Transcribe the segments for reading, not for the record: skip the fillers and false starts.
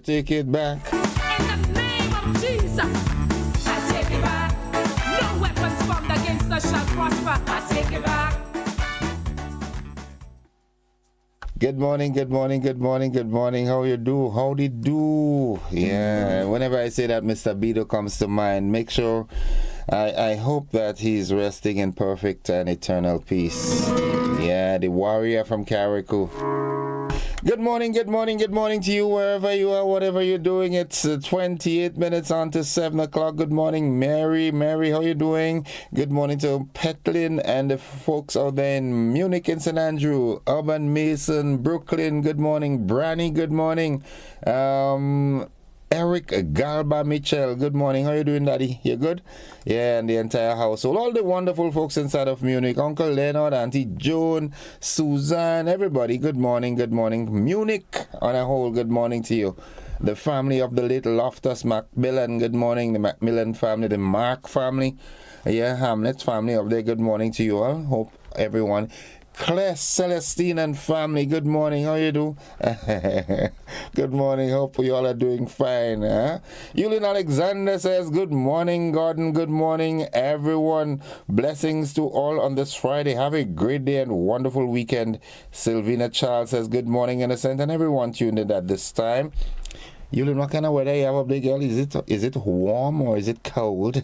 take it back. In the name of Jesus, I take it back. No weapons formed against us shall prosper. I take it back. Good morning, good morning, good morning, good morning. How you do? Howdy do? Yeah, whenever I say that, Mr. Bido comes to mind. Make sure, I hope that he's resting in perfect and eternal peace. Yeah, the warrior from Carriacou. Good morning, good morning, good morning to you wherever you are, whatever you're doing. It's 28 minutes on to 7 o'clock. Good morning, Mary. Mary, how you doing? Good morning to Petlin and the folks out there in Munich and St. Andrew. Urban Mason, Brooklyn, good morning. Branny, good morning. Eric Galba Mitchell, good morning. How you doing, Daddy? You good? Yeah, and the entire household. All the wonderful folks inside of Munich. Uncle Leonard, Auntie Joan, Suzanne, everybody, good morning, good morning. Munich on a whole, good morning to you. The family of the little Loftus Macmillan, good morning. The Macmillan family, the Mark family. Yeah, Hamlet family up there, good morning to you all. Hope everyone... Claire Celestine and family, good morning. How you do? Good morning. Hope you all are doing fine. Yulin Alexander says, good morning, Gordon. Good morning, everyone. Blessings to all on this Friday. Have a great day and wonderful weekend. Sylvina Charles says, good morning, Innocent, and everyone tuned in at this time. Yulin, what kind of weather you have up there, girl? Is it warm or is it cold?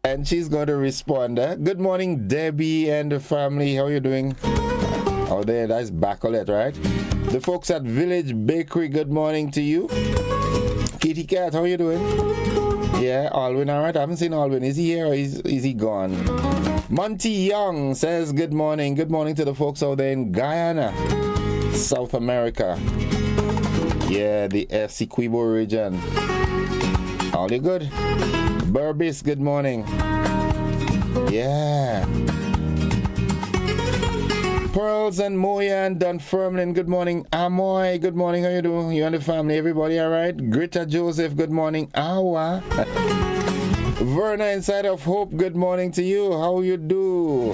And she's going to respond. Good morning, Debbie and the family. How you doing? Oh, there, that's Bacolet, right? The folks at Village Bakery, good morning to you. Kitty Cat, how you doing? Yeah, Alwyn, all right? I haven't seen Alwyn. Is he here or is he gone? Monty Young says good morning. Good morning to the folks out there in Guyana, South America. Yeah, the FC Quibo region. All you good? Burbis, good morning. Yeah. Pearls and Moya and Dunfermline, good morning. Amoy, good morning. How you doing? You and the family, everybody all right? Greta Joseph, good morning. Awa. Verna inside of Hope, good morning to you. How you do?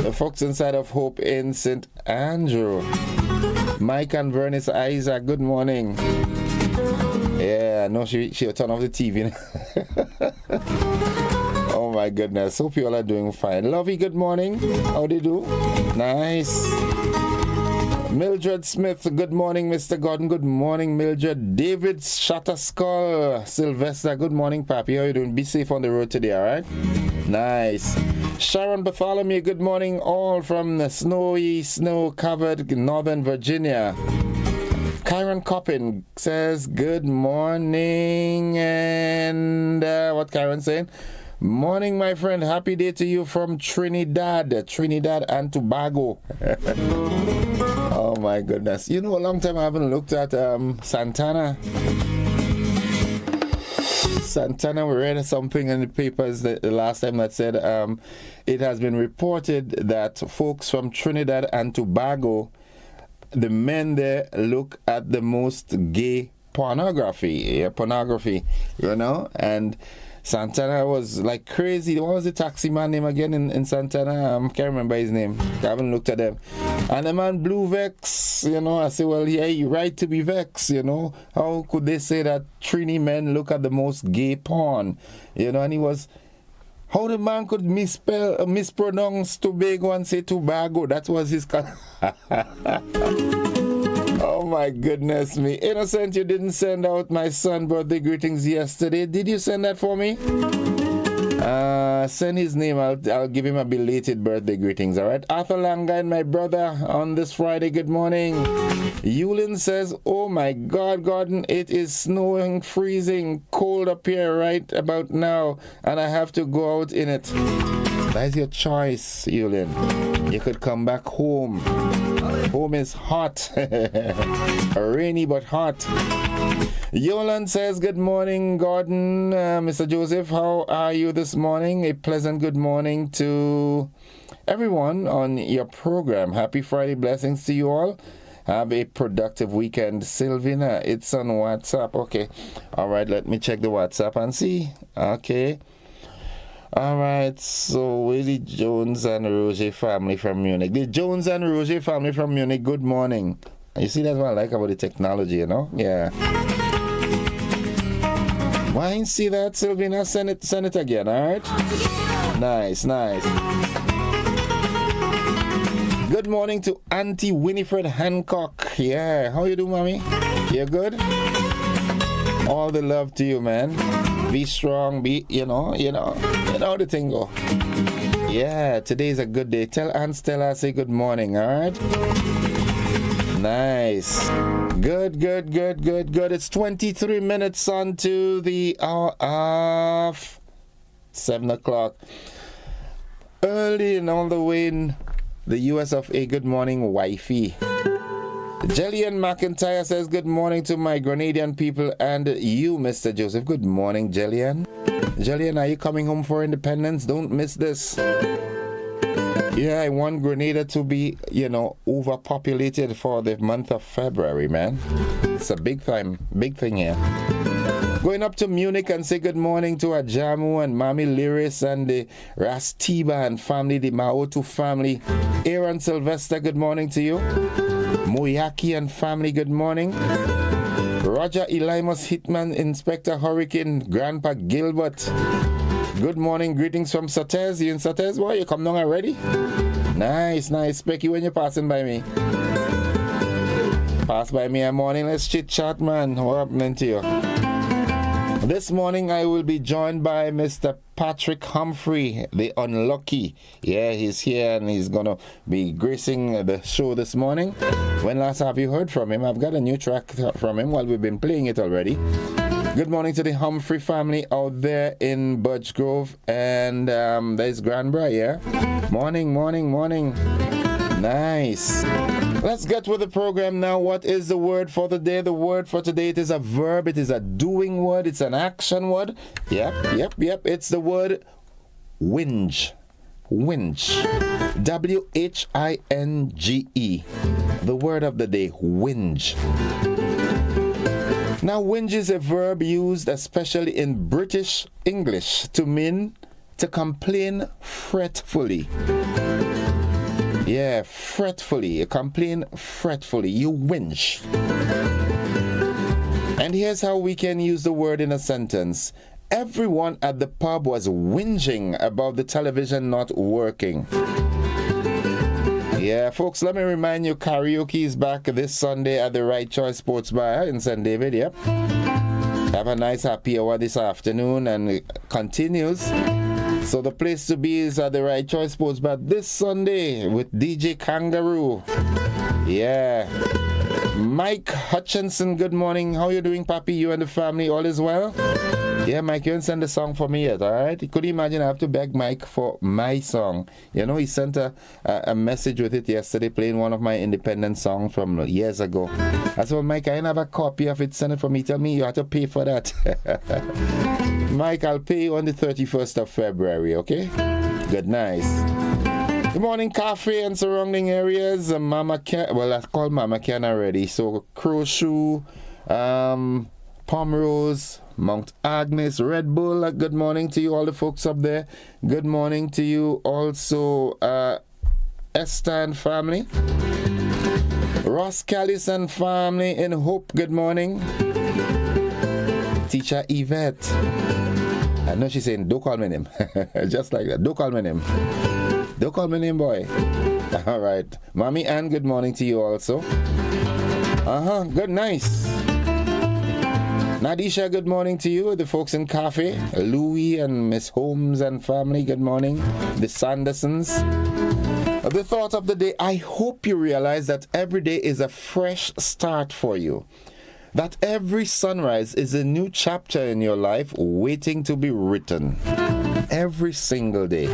The folks inside of Hope in St. Andrew. Mike and Vernice Isaac, good morning. Yeah, I know she'll turn off the TV. Oh my goodness. Hope you all are doing fine. Lovey, good morning. How do you do? Nice. Mildred Smith, good morning, Mr. Gordon. Good morning, Mildred. David Shatterskull. Sylvester, good morning, Papi. How you doing? Be safe on the road today, all right? Nice. Sharon Bartholomew, good morning, all from the snowy, snow-covered Northern Virginia. Kyron Coppin says, good morning, and what Kyron saying? Morning, my friend. Happy day to you from Trinidad and Tobago. Oh, my goodness. You know, a long time I haven't looked at Santana. Santana, we read something in the papers the last time that said it has been reported that folks from Trinidad and Tobago, the men there look at the most gay pornography, you know, and Santana was like crazy. What was the taxi man name again in Santana? I can't remember his name. I haven't looked at them. And the man blew vex, you know. I say, well, yeah, you right to be vex, you know. How could they say that Trini men look at the most gay porn, you know? And he was... How the man could mispronounce Tobago and say Tobago? That was his... Oh my goodness me. Innocent, you didn't send out my son birthday greetings yesterday. Did you send that for me? Send his name. I'll give him a belated birthday greetings, all right? Arthur Langa and my brother on this Friday. Good morning. Yulin says, oh my God, Gordon, it is snowing, freezing, cold up here right about now, and I have to go out in it. That's your choice, Yulin. You could come back home. Home is hot. Rainy but hot. Yolan says, good morning, Gordon. Mr. Joseph, how are you this morning? A pleasant good morning to everyone on your program. Happy Friday. Blessings to you all. Have a productive weekend. Sylvina, it's on WhatsApp. Okay. All right, let me check the WhatsApp and see. Okay. All right, so Willie Jones and Roger family from Munich. The Jones and Roger family from Munich, good morning. You see, that's what I like about the technology, you know? Yeah. Why ain't see that, Sylvina? Send it again, all right? Nice. Good morning to Auntie Winifred Hancock. Yeah, how you doing, mommy? You good? All the love to you, man. Be strong, you know the thing go. Yeah, today's a good day. Tell Aunt Stella I say good morning, all right? Nice. Good. It's 23 minutes on to the hour of 7 o'clock. Early and all the way in the US of A. Good morning, wifey. Jillian McIntyre says good morning to my Grenadian people and you, Mr. Joseph. Good morning, Jillian. Jillian, are you coming home for independence? Don't miss this. Yeah, I want Grenada to be, overpopulated for the month of February, man. It's a big thing here. Going up to Munich and say good morning to Ajamu and Mami Lyris and the Rastiba and family, the Maotu family. Aaron Sylvester, good morning to you. Moyaki and family, good morning. Roger Elimus Hitman, Inspector Hurricane, Grandpa Gilbert. Good morning, greetings from Sates. You in Sates, boy? You come down already? Nice. Specky, when you're passing by me. Pass by me a morning, let's chit chat, man. What happening to you? This morning I will be joined by Mr. Patrick Humphrey, the Unlucky. Yeah, he's here and he's gonna be gracing the show this morning. When last have you heard from him? I've got a new track from him. Well, we've been playing it already. Good morning to the Humphrey family out there in Birch Grove. And there's Granbra, yeah? Morning. Nice. Let's get with the program now. What is the word for the day? The word for today, it is a verb. It is a doing word. It's an action word. Yep. It's the word whinge. Whinge. W-H-I-N-G-E. The word of the day, whinge. Now, whinge is a verb used especially in British English to mean to complain fretfully. Yeah, fretfully. You complain fretfully. You whinge. And here's how we can use the word in a sentence. Everyone at the pub was whinging about the television not working. Yeah, folks, let me remind you, karaoke is back this Sunday at the Right Choice Sports Bar in St. David, yep. Have a nice happy hour this afternoon and it continues. So the place to be is at the Right Choice Sports Bar this Sunday with DJ Kangaroo. Yeah. Mike Hutchinson, good morning. How you doing, Papi? You and the family, all is well? Yeah, Mike, you didn't send a song for me yet, all right? Could you imagine I have to beg Mike for my song? You know, he sent a message with it yesterday, playing one of my independent songs from years ago. I said, well, Mike, I didn't have a copy of it. Send it for me. Tell me you have to pay for that. Mike, I'll pay you on the 31st of February, okay? Good, nice. Good morning, Cafe and surrounding areas. Mama Ken, well, I called Mama Ken already. So, Crowshoe, Pomrose, Mount Agnes, Red Bull. Good morning to you, all the folks up there. Good morning to you also, Esther and family. Ross Callis and family in Hope. Good morning. Teacher Yvette. I know she's saying, don't call me name. Just like that. Don't call me name. Don't call me name, boy. All right. Mommy Ann, good morning to you also. Good, nice. Nadisha, good morning to you. The folks in Cafe. Louis and Miss Holmes and family, good morning. The Sandersons. The thought of the day, I hope you realize that every day is a fresh start for you. That every sunrise is a new chapter in your life waiting to be written. Every single day.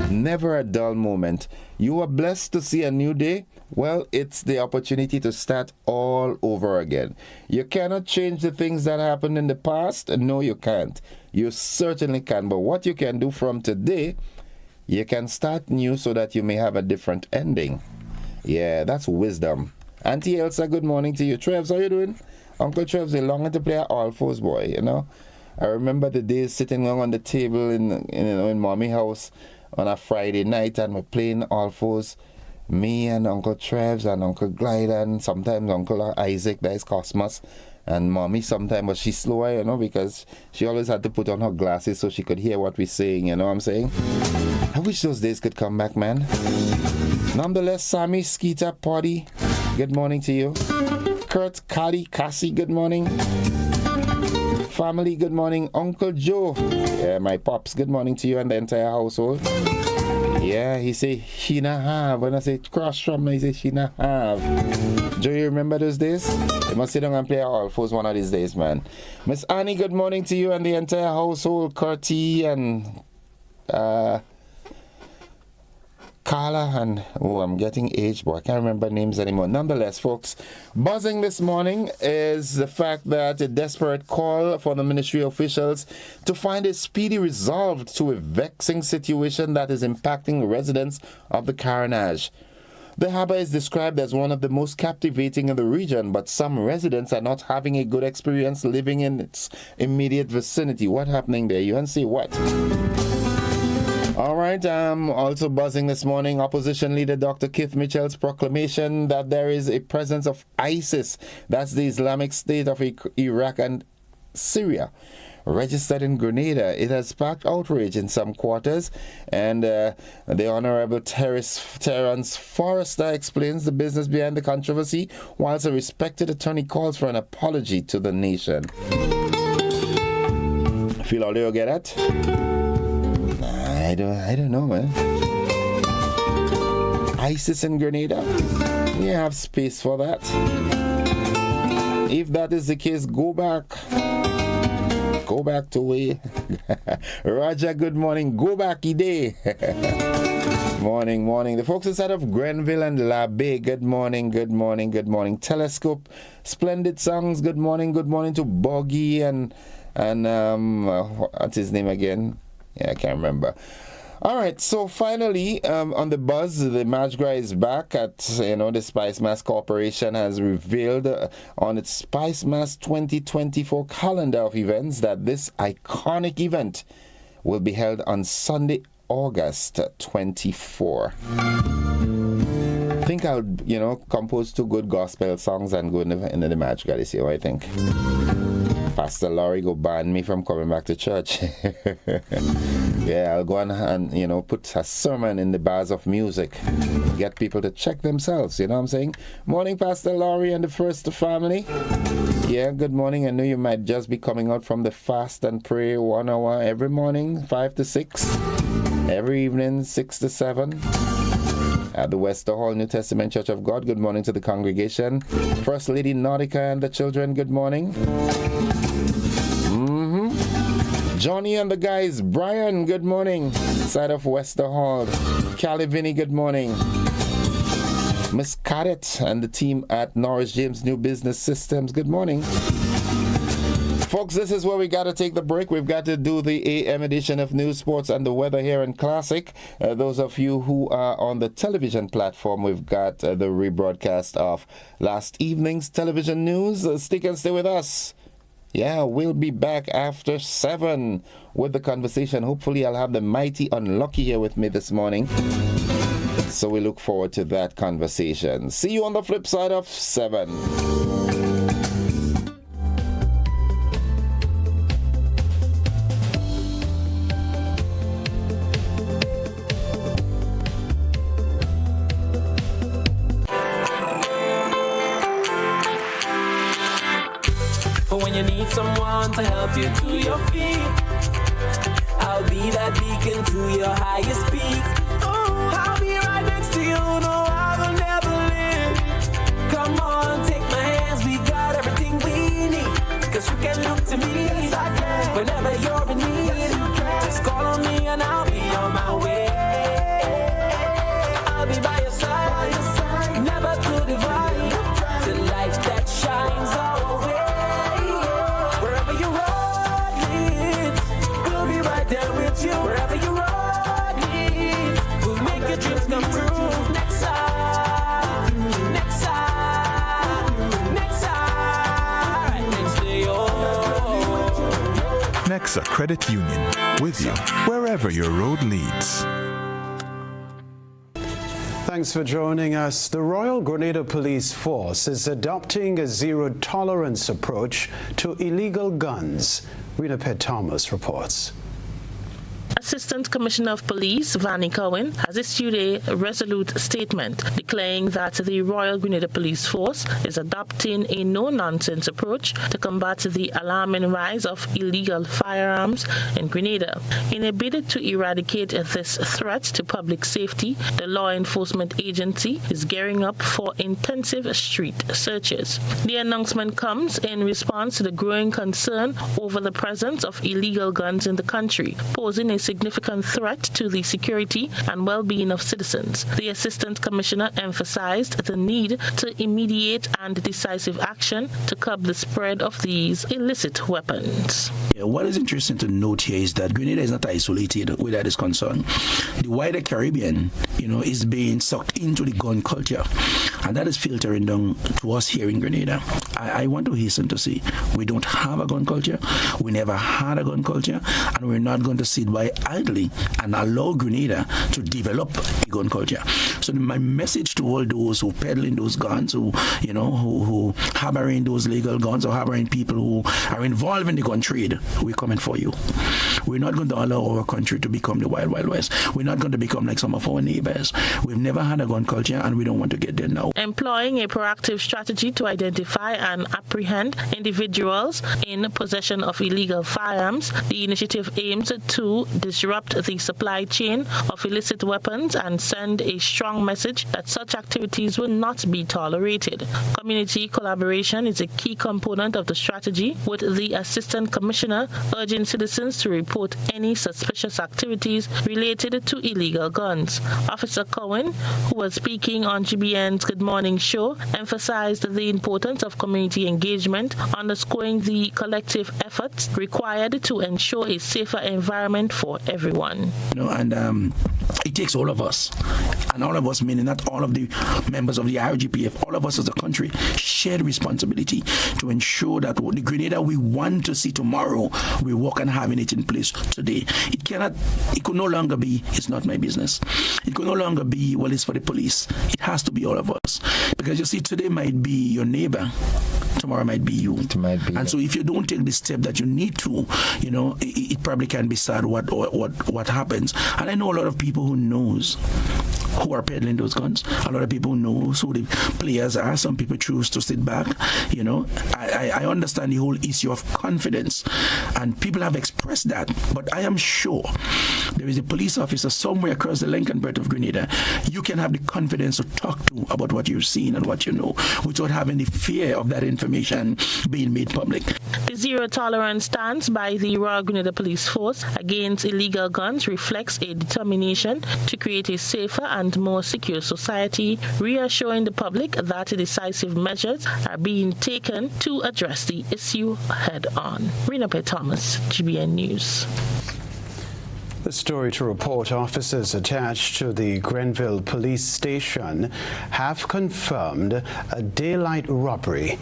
Never a dull moment. You are blessed to see a new day. Well, it's the opportunity to start all over again. You cannot change the things that happened in the past. No, you can't. You certainly can. But what you can do from today, you can start new so that you may have a different ending. Yeah, that's wisdom. Auntie Elsa, good morning to you. Trevs, how you doing? Uncle Trev's a longing to play All Fours, boy, you know. I remember the days sitting on the table in Mommy house on a Friday night and we're playing All Fours. Me and Uncle Trevs and Uncle Glide and sometimes Uncle Isaac, that is Cosmos. And Mommy sometimes, but she's slower, because she always had to put on her glasses so she could hear what we're saying, you know what I'm saying? I wish those days could come back, man. Nonetheless, Sammy, Skeeter, Poddy, good morning to you. Kurt, Kali, Cassie, good morning. Family, good morning. Uncle Joe, yeah, my pops, good morning to you and the entire household. Yeah, he say, she na have. When I say cross from me, he say, she na have. Do you remember those days? You must sit down and play all fours one of these days, man. Miss Annie, good morning to you and the entire household. Curti and Carla and, I'm getting aged, but I can't remember names anymore. Nonetheless, folks, buzzing this morning is the fact that a desperate call for the ministry officials to find a speedy resolve to a vexing situation that is impacting residents of the Carenage. The harbour is described as one of the most captivating in the region, but some residents are not having a good experience living in its immediate vicinity. What happening there? You can see what? All right, also buzzing this morning, opposition leader Dr. Keith Mitchell's proclamation that there is a presence of ISIS, that's the Islamic State of Iraq and Syria, registered in Grenada. It has sparked outrage in some quarters, and the Honorable Terence Forrester explains the business behind the controversy, whilst a respected attorney calls for an apology to the nation. Feel all you get that? I don't know, man. ISIS in Grenada? You have space for that. If that is the case, go back. Go back to way. Roger, good morning. Go back, Ide. Morning. The folks inside of Grenville and La Bay, good morning. Telescope, splendid songs, good morning to Boggy and what's his name again? Yeah, I can't remember. All right, so finally, on the buzz, the Mardi Gras is back at, the Spice Mass Corporation has revealed on its Spice Mass 2024 calendar of events that this iconic event will be held on Sunday, August 24. I think I'll, compose 2 good gospel songs and go into the Mardi Gras this year, what I think. Pastor Laurie go ban me from coming back to church. Yeah, I'll go on and, put a sermon in the bars of music. Get people to check themselves, you know what I'm saying? Morning, Pastor Laurie and the First Family. Yeah, good morning. I know you might just be coming out from the fast and pray 1 hour every morning, 5 to 6. Every evening, 6 to 7. At the Wester Hall New Testament Church of God, good morning to the congregation. First Lady Nautica and the children, good morning. Johnny and the guys, Brian, good morning. Side of Wester Hall. Callie Vinny, good morning. Miss Cadet and the team at Norris James New Business Systems, good morning. Folks, this is where we got to take the break. We've got to do the AM edition of News, Sports, and the Weather here in Classic. Those of you who are on the television platform, we've got the rebroadcast of last evening's television news. Stick and stay with us. Yeah, we'll be back after 7 with the conversation. Hopefully, I'll have the mighty Unlucky here with me this morning. So we look forward to that conversation. See you on the flip side of 7. Someone to help you to your feet. I'll be that beacon to your highest peak. I'll be right next to you, no, I will never leave. Come on, take my hands, we got everything we need. Cause you can look to me, yes, I can. Whenever you're in need, yes, you can. Just call on me and I'll be on my way. I'll be by your side, never to divide. The light that shines our way. Wherever you road leads, we'll make your dreams come true. Next side, next side, next side, next to you. Nexa Credit Union, with you wherever your road leads. Thanks for joining us. The Royal Grenada Police Force is adopting a zero-tolerance approach to illegal guns. Rena Thomas reports. Assistant Commissioner of Police Vannie Cohen has issued a resolute statement declaring that the Royal Grenada Police Force is adopting a no-nonsense approach to combat the alarming rise of illegal firearms in Grenada. In a bid to eradicate this threat to public safety, the law enforcement agency is gearing up for intensive street searches. The announcement comes in response to the growing concern over the presence of illegal guns in the country, posing a significant threat to the security and well-being of citizens. The Assistant Commissioner emphasized the need to immediate and decisive action to curb the spread of these illicit weapons. What is interesting to note here is that Grenada is not isolated where that is concerned. The wider Caribbean, is being sucked into the gun culture, and that is filtering down to us here in Grenada. I want to hasten to say we don't have a gun culture. We never had a gun culture, and we're not going to sit by idly and allow Grenada to develop a gun culture. So my message to all those who peddling those guns, who harboring those legal guns or harboring people who are involved in the gun trade, we're coming for you. We're not going to allow our country to become the Wild Wild West. We're not going to become like some of our neighbors. We've never had a gun culture, and we don't want to get there now. Employing a proactive strategy to identify and apprehend individuals in possession of illegal firearms, the initiative aims to disrupt the supply chain of illicit weapons and send a strong message that such activities will not be tolerated. Community collaboration is a key component of the strategy, with the Assistant Commissioner urging citizens to report any suspicious activities related to illegal guns. Officer Cohen, who was speaking on GBN's Good Morning show, emphasized the importance of community engagement, underscoring the collective efforts required to ensure a safer environment for everyone. It takes all of us, and all of us meaning not all of the members of the IRGPF, all of us as a country, shared responsibility to ensure that the Grenada we want to see tomorrow, we work on having it in place today. It could no longer be, it's not my business. It could no longer be, well, it's for the police. It has to be all of us. Because you see, today might be your neighbor, tomorrow might be you. And so if you don't take the step that you need to, it probably can be sad what happens. And I know a lot of people who knows who are peddling those guns. A lot of people know who the players are. Some people choose to sit back. I understand the whole issue of confidence, and people have expressed that. But I am sure there is a police officer somewhere across the length and breadth of Grenada you can have the confidence to talk to about what you've seen and what you know, without having the fear of that information being made public. The zero-tolerance stance by the Royal Grenada Police Force against illegal guns reflects a determination to create a safer and more secure society, reassuring the public that decisive measures are being taken to address the issue head-on. Rena Thomas, GBN News. The story to report: officers attached to the Grenville police station have confirmed a daylight robbery.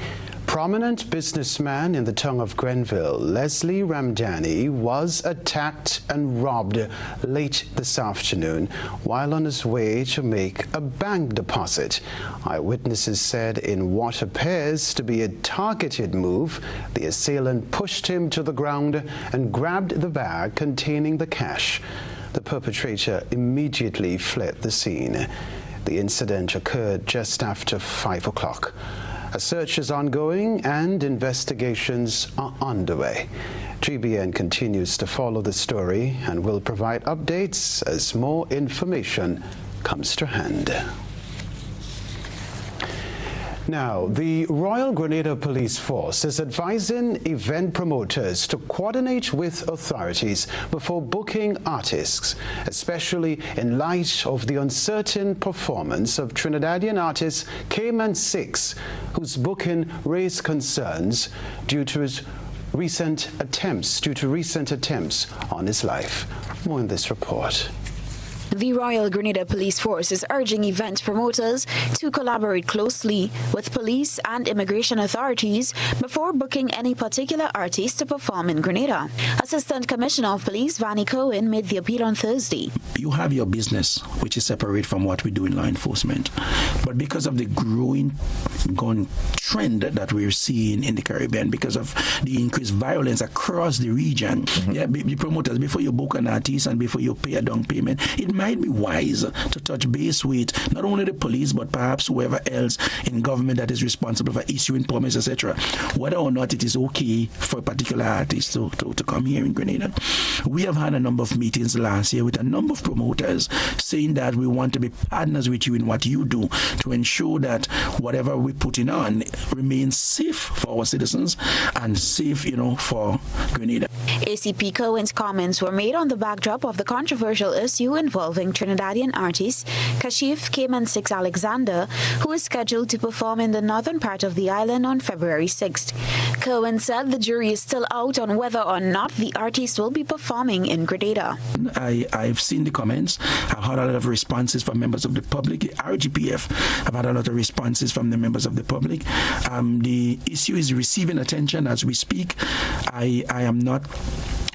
Prominent businessman in the town of Grenville, Leslie Ramdani, was attacked and robbed late this afternoon while on his way to make a bank deposit. Eyewitnesses said in what appears to be a targeted move, the assailant pushed him to the ground and grabbed the bag containing the cash. The perpetrator immediately fled the scene. The incident occurred just after 5 o'clock. A search is ongoing and investigations are underway. GBN continues to follow the story and will provide updates as more information comes to hand. Now, the Royal Grenada Police Force is advising event promoters to coordinate with authorities before booking artists, especially in light of the uncertain performance of Trinidadian artist Cayman 6, whose booking raised concerns due to recent attempts on his life. More in this report. The Royal Grenada Police Force is urging event promoters to collaborate closely with police and immigration authorities before booking any particular artist to perform in Grenada. Assistant Commissioner of Police Vanny Cohen made the appeal on Thursday. You have your business, which is separate from what we do in law enforcement. But because of the growing gun trend that we're seeing in the Caribbean, because of the increased violence across the region, the promoters, before you book an artist and before you pay a down payment, it might be wise to touch base with not only the police, but perhaps whoever else in government that is responsible for issuing permits, etc., whether or not it is okay for a particular artist to come here in Grenada. We have had a number of meetings last year with a number of promoters saying that we want to be partners with you in what you do to ensure that whatever we're putting on remains safe for our citizens and safe, for Grenada. ACP Cohen's comments were made on the backdrop of the controversial issue involving Trinidadian artist Kashif Cayman 6 Alexander, who is scheduled to perform in the northern part of the island on February 6th. Cohen said the jury is still out on whether or not the artist will be performing in Grenada. I've seen the comments. I've had a lot of responses from members of the public. RGPF have had a lot of responses from the members of the public. The issue is receiving attention as we speak. I am not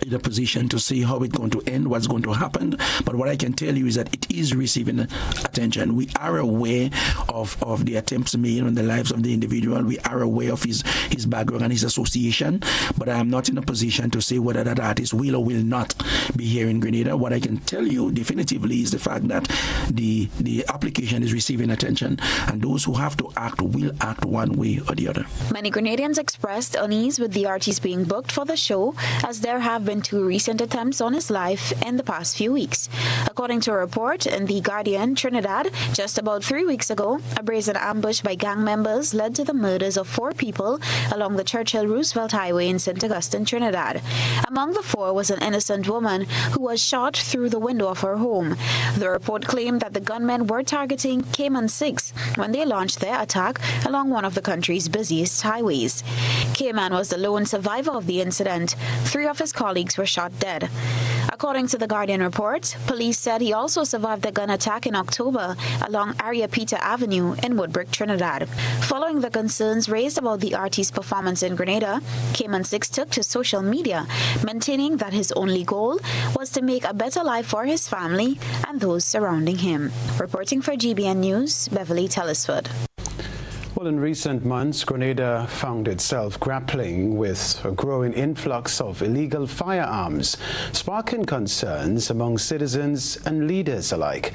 in a position to say how it's going to end, what's going to happen, but what I can tell you is that it is receiving attention. We are aware of the attempts made on the lives of the individual. We are aware of his background and his association, but I am not in a position to say whether that artist will or will not be here in Grenada. What I can tell you definitively is the fact that the application is receiving attention, and those who have to act will act one way or the other. Many Grenadians expressed unease with the artist being booked for the show, as there have been 2 recent attempts on his life in the past few weeks. According to a report in The Guardian, Trinidad, just about 3 weeks ago, a brazen ambush by gang members led to the murders of 4 people along the Churchill-Roosevelt Highway in St. Augustine, Trinidad. Among the 4 was an innocent woman who was shot through the window of her home. The report claimed that the gunmen were targeting Cayman 6 when they launched their attack along one of the country's busiest highways. Cayman was the lone survivor of the incident. 3 of his colleagues were shot dead. According to the Guardian report, police said he also survived the gun attack in October along Ariapita Avenue in Woodbridge, Trinidad. Following the concerns raised about the artist's performance in Grenada, Cayman 6 took to social media, maintaining that his only goal was to make a better life for his family and those surrounding him. Reporting for GBN News, Beverly Tellisford. Well, in recent months, Grenada found itself grappling with a growing influx of illegal firearms, sparking concerns among citizens and leaders alike.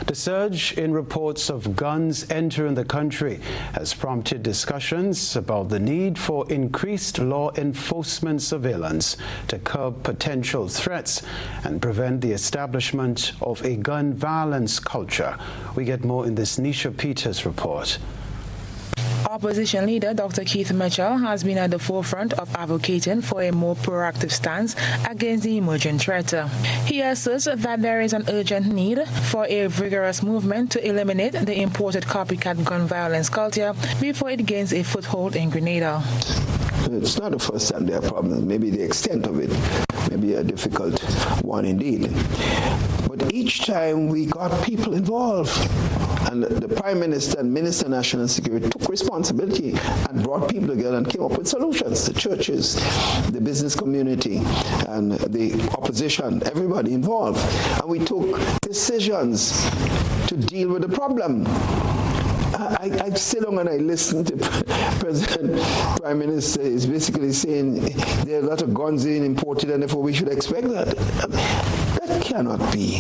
The surge in reports of guns entering the country has prompted discussions about the need for increased law enforcement surveillance to curb potential threats and prevent the establishment of a gun violence culture. We get more in this Nisha Peters report. Opposition leader Dr. Keith Mitchell has been at the forefront of advocating for a more proactive stance against the emerging threat. He asserts that there is an urgent need for a vigorous movement to eliminate the imported copycat gun violence culture before it gains a foothold in Grenada. It's not the first time there are problems. Maybe the extent of it may be a difficult one indeed. But each time we got people involved, and the Prime Minister and Minister of National Security took responsibility and brought people together and came up with solutions. The churches, the business community, and the opposition, everybody involved. And we took decisions to deal with the problem. I sit down and I listen to President Prime Minister is basically saying there are a lot of guns being imported and therefore we should expect that. That cannot be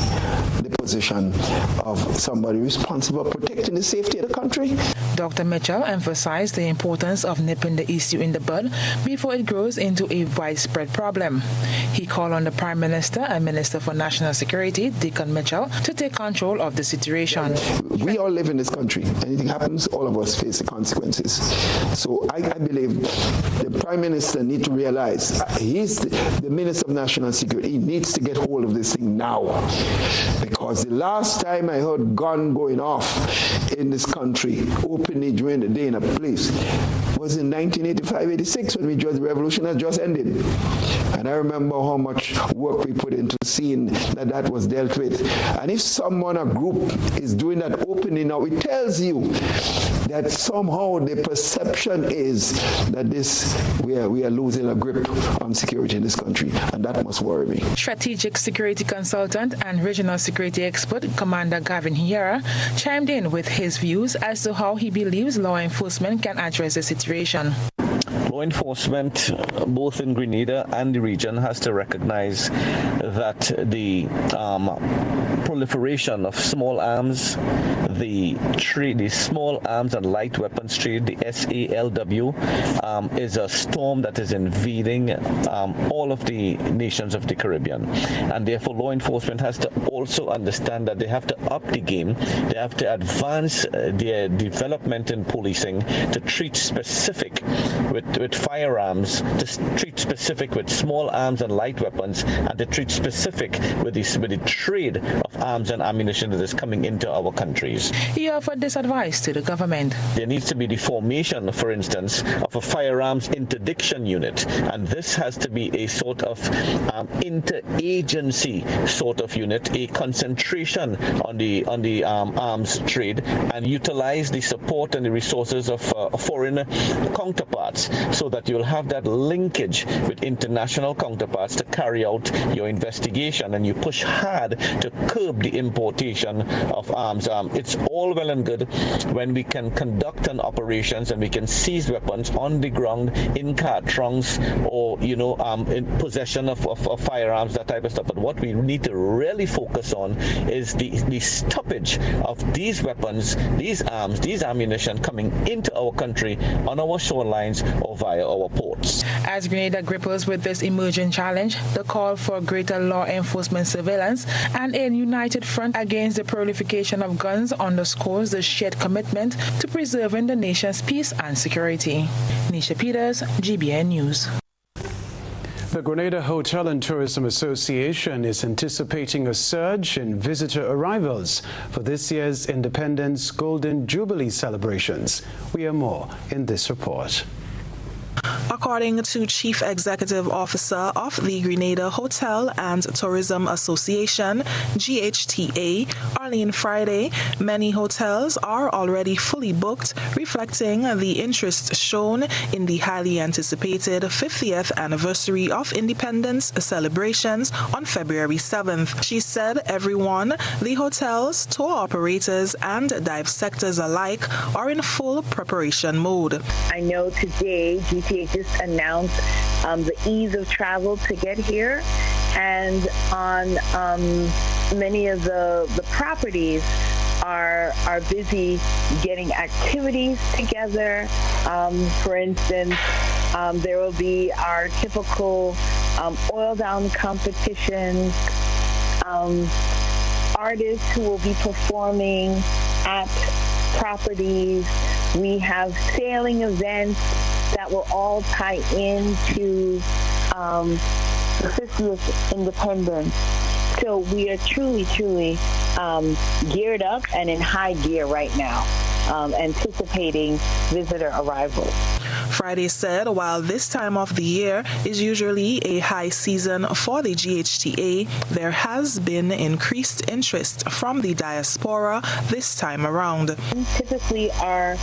the position of somebody responsible for protecting the safety of the country. Dr. Mitchell emphasized the importance of nipping the issue in the bud before it grows into a widespread problem. He called on the Prime Minister and Minister for National Security, Deacon Mitchell, to take control of the situation. We all live in this country. Anything happens, all of us face the consequences. So I believe the Prime Minister needs to realize he's the Minister of National Security. He needs to get hold of this thing now. Because the last time I heard gun going off in this country openly during the day in a place was in 1985-86 when the revolution had just ended. And I remember how much work we put into seeing that was dealt with. And if someone, a group, is doing that openly now, it tells you that somehow the perception is that we are losing a grip on security in this country, and that must worry me. Strategic security consultant and regional security expert Commander Gavin Hiera chimed in with his views as to how he believes law enforcement can address the situation. Law enforcement, both in Grenada and the region, has to recognize that the proliferation of small arms, the small arms and light weapons trade, the SALW, is a storm that is invading all of the nations of the Caribbean. And therefore, law enforcement has to also understand that they have to up the game. They have to advance their development in policing to treat specific with firearms, to treat specific with small arms and light weapons, and to treat specific with the trade of arms and ammunition that is coming into our countries. He offered this advice to the government. There needs to be the formation, for instance, of a firearms interdiction unit, and this has to be a sort of interagency sort of unit, a concentration on the arms trade, and utilize the support and the resources of foreign counterparts, so that you'll have that linkage with international counterparts to carry out your investigation, and you push hard to curb the importation of arms. It's all well and good when we can conduct an operations and we can seize weapons on the ground, in car trunks, or in possession of firearms, that type of stuff. But what we need to really focus on is the stoppage of these weapons, these arms, these ammunition coming into our country on our shorelines or via our ports. As Grenada grapples with this emerging challenge, the call for greater law enforcement surveillance and a united front against the proliferation of guns underscores the shared commitment to preserving the nation's peace and security. Nisha Peters, GBN News. The Grenada Hotel and Tourism Association is anticipating a surge in visitor arrivals for this year's Independence Golden Jubilee celebrations. We hear more in this report. According to Chief Executive Officer of the Grenada Hotel and Tourism Association, GHTA, Arlene Friday, many hotels are already fully booked, reflecting the interest shown in the highly anticipated 50th anniversary of independence celebrations on February 7th. She said everyone, the hotels, tour operators, and dive sectors alike are in full preparation mode. I know today GTA just announced the ease of travel to get here, and on many of the properties are busy getting activities together. For instance, there will be our typical oil down competitions, artists who will be performing at properties. We have sailing events that will all tie into the 50th independence. So we are truly geared up and in high gear right now, anticipating visitor arrivals. Friday said while this time of the year is usually a high season for the GHTA, there has been increased interest from the diaspora this time around. Typically our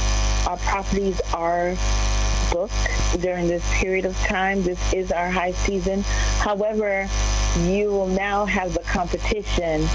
properties are booked during this period of time. This is our high season. However, you will now have the competition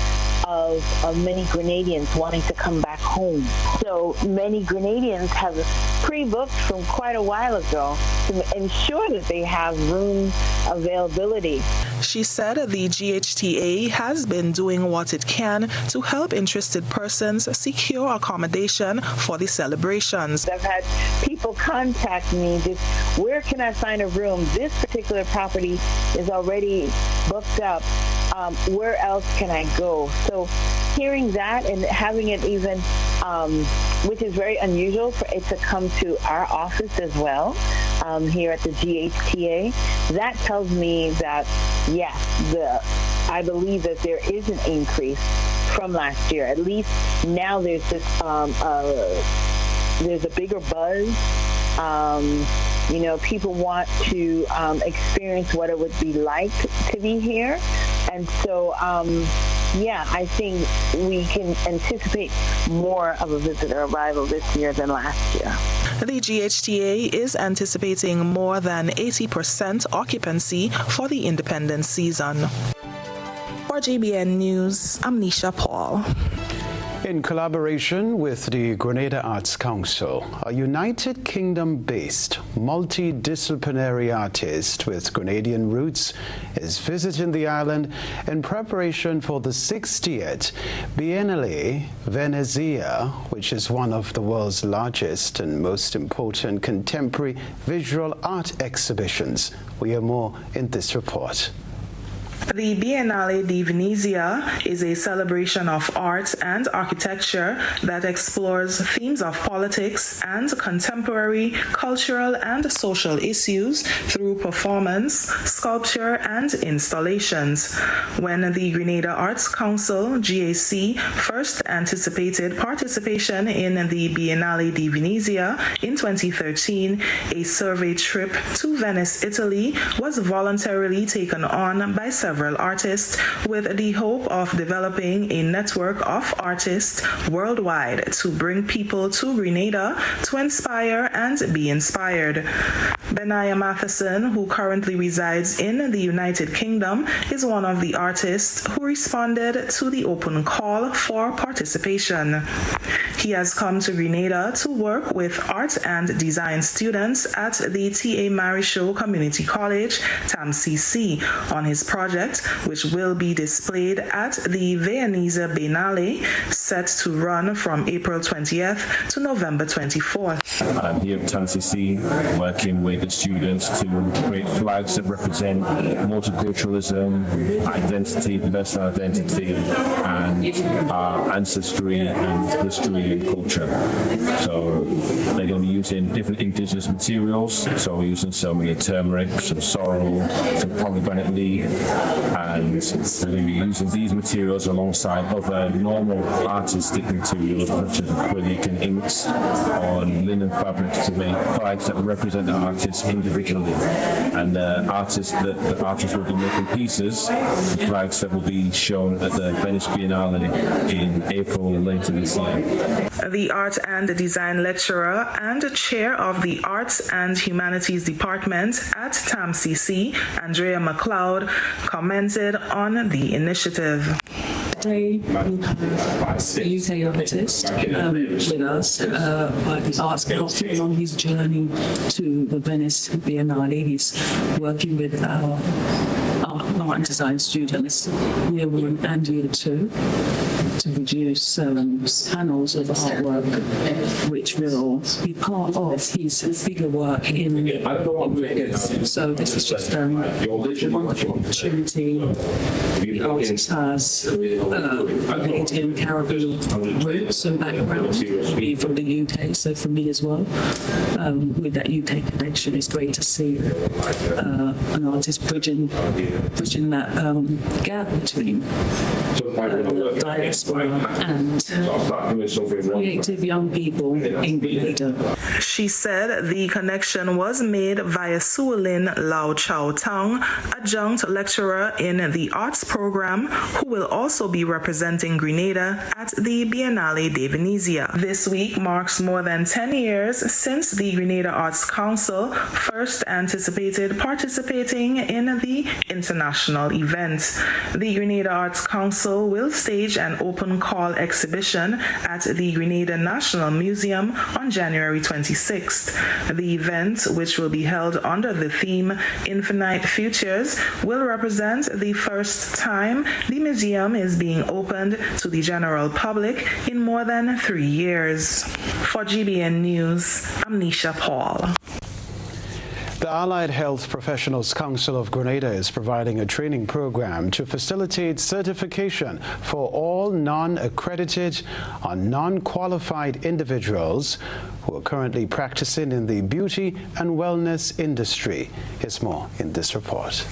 of many Grenadians wanting to come back home. So many Grenadians have pre-booked from quite a while ago to ensure that they have room availability. She said the GHTA has been doing what it can to help interested persons secure accommodation for the celebrations. I've had people contact me, just where can I find a room? This particular property is already booked up. Where else can I go? So hearing that and having it even, which is very unusual for it to come to our office as well, here at the GHTA, that tells me that, yes, I believe that there is an increase from last year. At least now there's this, there's a bigger buzz People want to experience what it would be like to be here. And so, I think we can anticipate more of a visitor arrival this year than last year. The GHTA is anticipating more than 80% occupancy for the independence season. For GBN News, I'm Nisha Paul. In collaboration with the Grenada Arts Council, a United Kingdom-based multidisciplinary artist with Grenadian roots is visiting the island in preparation for the 60th Biennale Venezia, which is one of the world's largest and most important contemporary visual art exhibitions. We hear more in this report. The Biennale di Venezia is a celebration of art and architecture that explores themes of politics and contemporary cultural and social issues through performance, sculpture, and installations. When the Grenada Arts Council, GAC, first anticipated participation in the Biennale di Venezia in 2013, a survey trip to Venice, Italy was voluntarily taken on by several artists with the hope of developing a network of artists worldwide to bring people to Grenada to inspire and be inspired. Benaya Matheson, who currently resides in the United Kingdom, is one of the artists who responded to the open call for participation. He has come to Grenada to work with art and design students at the T.A. Marichaud Community College, TAMCC, on his project, which will be displayed at the Venezia Biennale, set to run from April 20th to November 24th. I'm here at TAMCC working with the students to create flags that represent multiculturalism, identity, personal identity, and our ancestry and history and culture. So they're going to be using different indigenous materials. So we're using so many turmeric, some sorrel, some pomegranate leaf, and we're going to be using these materials alongside other normal artistic materials such as acrylic and inks on linen fabrics to make flags that represent the artists individually. And the artists will be making pieces, flags that will be shown at the Venice Biennale in April later this year. The art and design lecturer and chair of the Arts and Humanities Department at TAMCC, Andrea McLeod, commented on the initiative. Today we have a UK artist with us, the arts professor on his journey to the Venice Biennale. He's working with our art and design students, year 1 and year 2, to produce panels of artwork which will be part of his bigger work in so this is just a wonderful opportunity. The artist has Canadian Caribbean roots and background, being from the UK, so for me as well. With that UK connection, it's great to see an artist bridging that gap between diaspora and creative young people in Grenada. She said the connection was made via Suolin Lau Chow Tong, adjunct lecturer in the arts program, who will also be representing Grenada at the Biennale de Venezia. This week marks more than 10 years since the Grenada Arts Council first anticipated participating in the international event. The Grenada Arts Council will stage an open call exhibition at the Grenada National Museum on January 26th. The event, which will be held under the theme Infinite Futures, will represent the first time the museum is being opened to the general public in more than 3 years. For GBN News, I'm Nisha Paul. The Allied Health Professionals Council of Grenada is providing a training program to facilitate certification for all non-accredited or non-qualified individuals who are currently practicing in the beauty and wellness industry. Here's more in this report.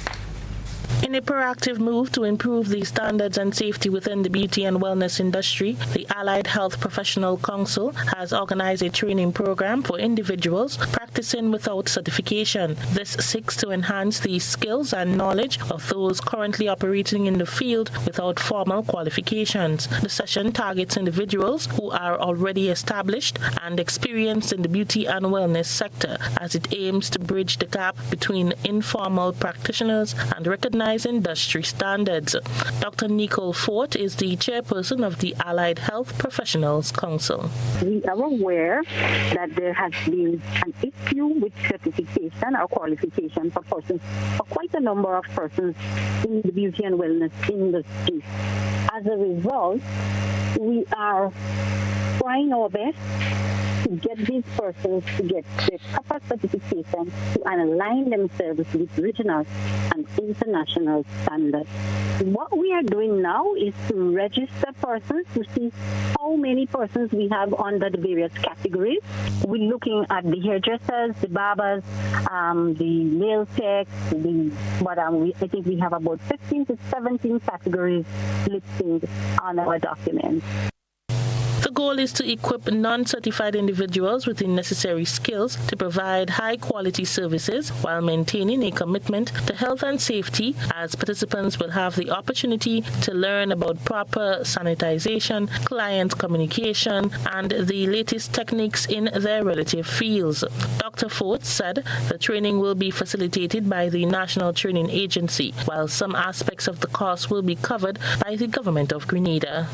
In a proactive move to improve the standards and safety within the beauty and wellness industry, the Allied Health Professional Council has organized a training program for individuals practicing practicing without certification. This seeks to enhance the skills and knowledge of those currently operating in the field without formal qualifications. The session targets individuals who are already established and experienced in the beauty and wellness sector, as it aims to bridge the gap between informal practitioners and recognized industry standards. Dr. Nicole Fort is the chairperson of the Allied Health Professionals Council. We are aware that there has been an issue with certification or qualification for persons, for quite a number of persons in the beauty and wellness industry. As a result, we are trying our best to get these persons to get the proper certification to align themselves with regional and international standards. What we are doing now is to register persons to see how many persons we have under the various categories. We're looking at the hairdressers, the barbers, the nail techs, I think we have about 15 to 17 categories listed on our documents. The goal is to equip non-certified individuals with the necessary skills to provide high-quality services while maintaining a commitment to health and safety, as participants will have the opportunity to learn about proper sanitization, client communication, and the latest techniques in their relative fields. Dr. Fort said the training will be facilitated by the National Training Agency, while some aspects of the course will be covered by the Government of Grenada.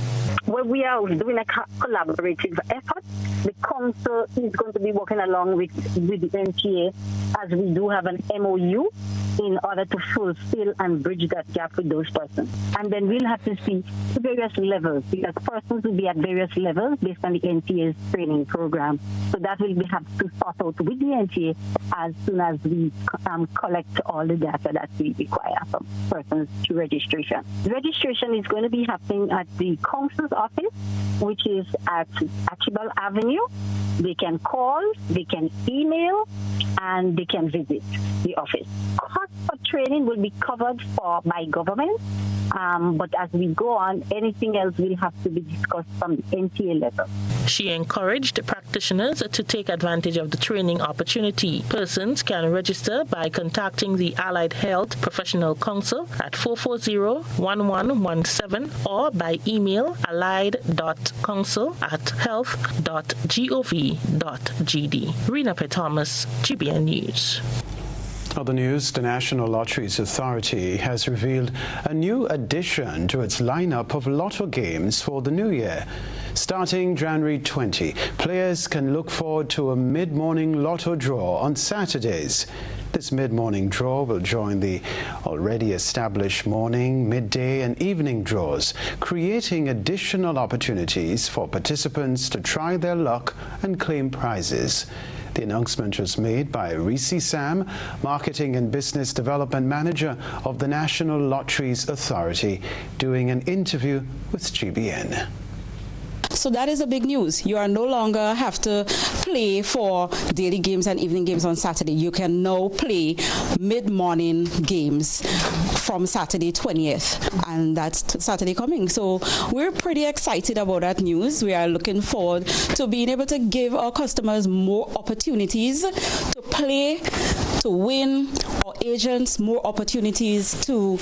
Well, we are doing a collaborative effort. The council is going to be working along with the NTA, as we do have an MOU in order to fulfill and bridge that gap with those persons. And then we'll have to see the various levels, because persons will be at various levels based on the NTA's training program. So that will have to sort out with the NTA as soon as we collect all the data that we require from persons to registration. Registration is going to be happening at the council's office, which is at Archibald Avenue. They can call, they can email, and they can visit the office. Cost for training will be covered by government, but as we go on, anything else will have to be discussed from the NTA level. She encouraged practitioners to take advantage of the training opportunity. Persons can register by contacting the Allied Health Professional Council at 440-1117 or by email allied.council@health.gov.gd. Rena P. Thomas, GBN News. Other news, the National Lotteries Authority has revealed a new addition to its lineup of lotto games for the new year. Starting January 20, players can look forward to a mid-morning lotto draw on Saturdays. This mid-morning draw will join the already established morning, midday and evening draws, creating additional opportunities for participants to try their luck and claim prizes. The announcement was made by Reese Sam, Marketing and Business Development Manager of the National Lotteries Authority, doing an interview with GBN. So that is a big news. You are no longer have to play for daily games and evening games on Saturday. You can now play mid-morning games from Saturday 20th, and that's Saturday coming. So we're pretty excited about that news. We are looking forward to being able to give our customers more opportunities to play, to win, our agents more opportunities to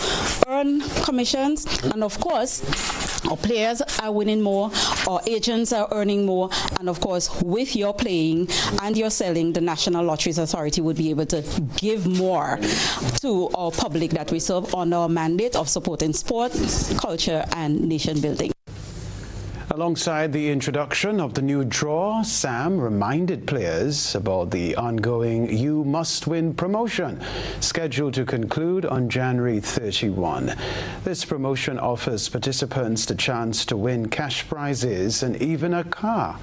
earn commissions, and of course, our players are winning more, our agents are earning more, and of course, with your playing and your selling, the National Lotteries Authority would be able to give more to our public that we serve on our mandate of supporting sport, culture, and nation building. Alongside the introduction of the new draw, Sam reminded players about the ongoing You Must Win promotion, scheduled to conclude on January 31. This promotion offers participants the chance to win cash prizes and even a car.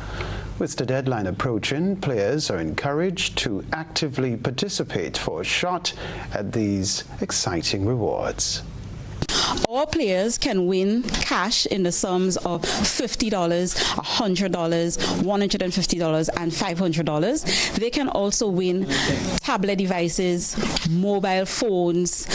With the deadline approaching, players are encouraged to actively participate for a shot at these exciting rewards. All players can win cash in the sums of $50, $100, $150, and $500. They can also win tablet devices, mobile phones,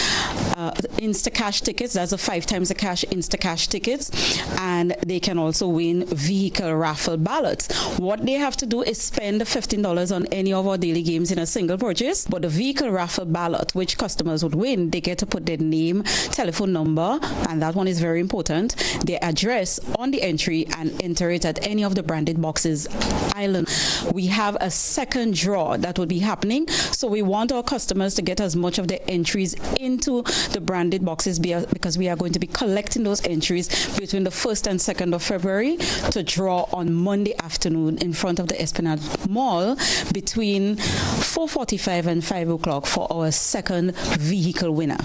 Instacash tickets. That's a 5 times the cash Instacash tickets. And they can also win vehicle raffle ballots. What they have to do is spend $15 on any of our daily games in a single purchase. But the vehicle raffle ballot, which customers would win, they get to put their name, telephone number, and that one is very important, their address on the entry, and enter it at any of the branded boxes island. We have a second draw that will be happening, so we want our customers to get as much of their entries into the branded boxes because we are going to be collecting those entries between the 1st and 2nd of February to draw on Monday afternoon in front of the Esplanade Mall between 4:45 and 5 o'clock for our second vehicle winner.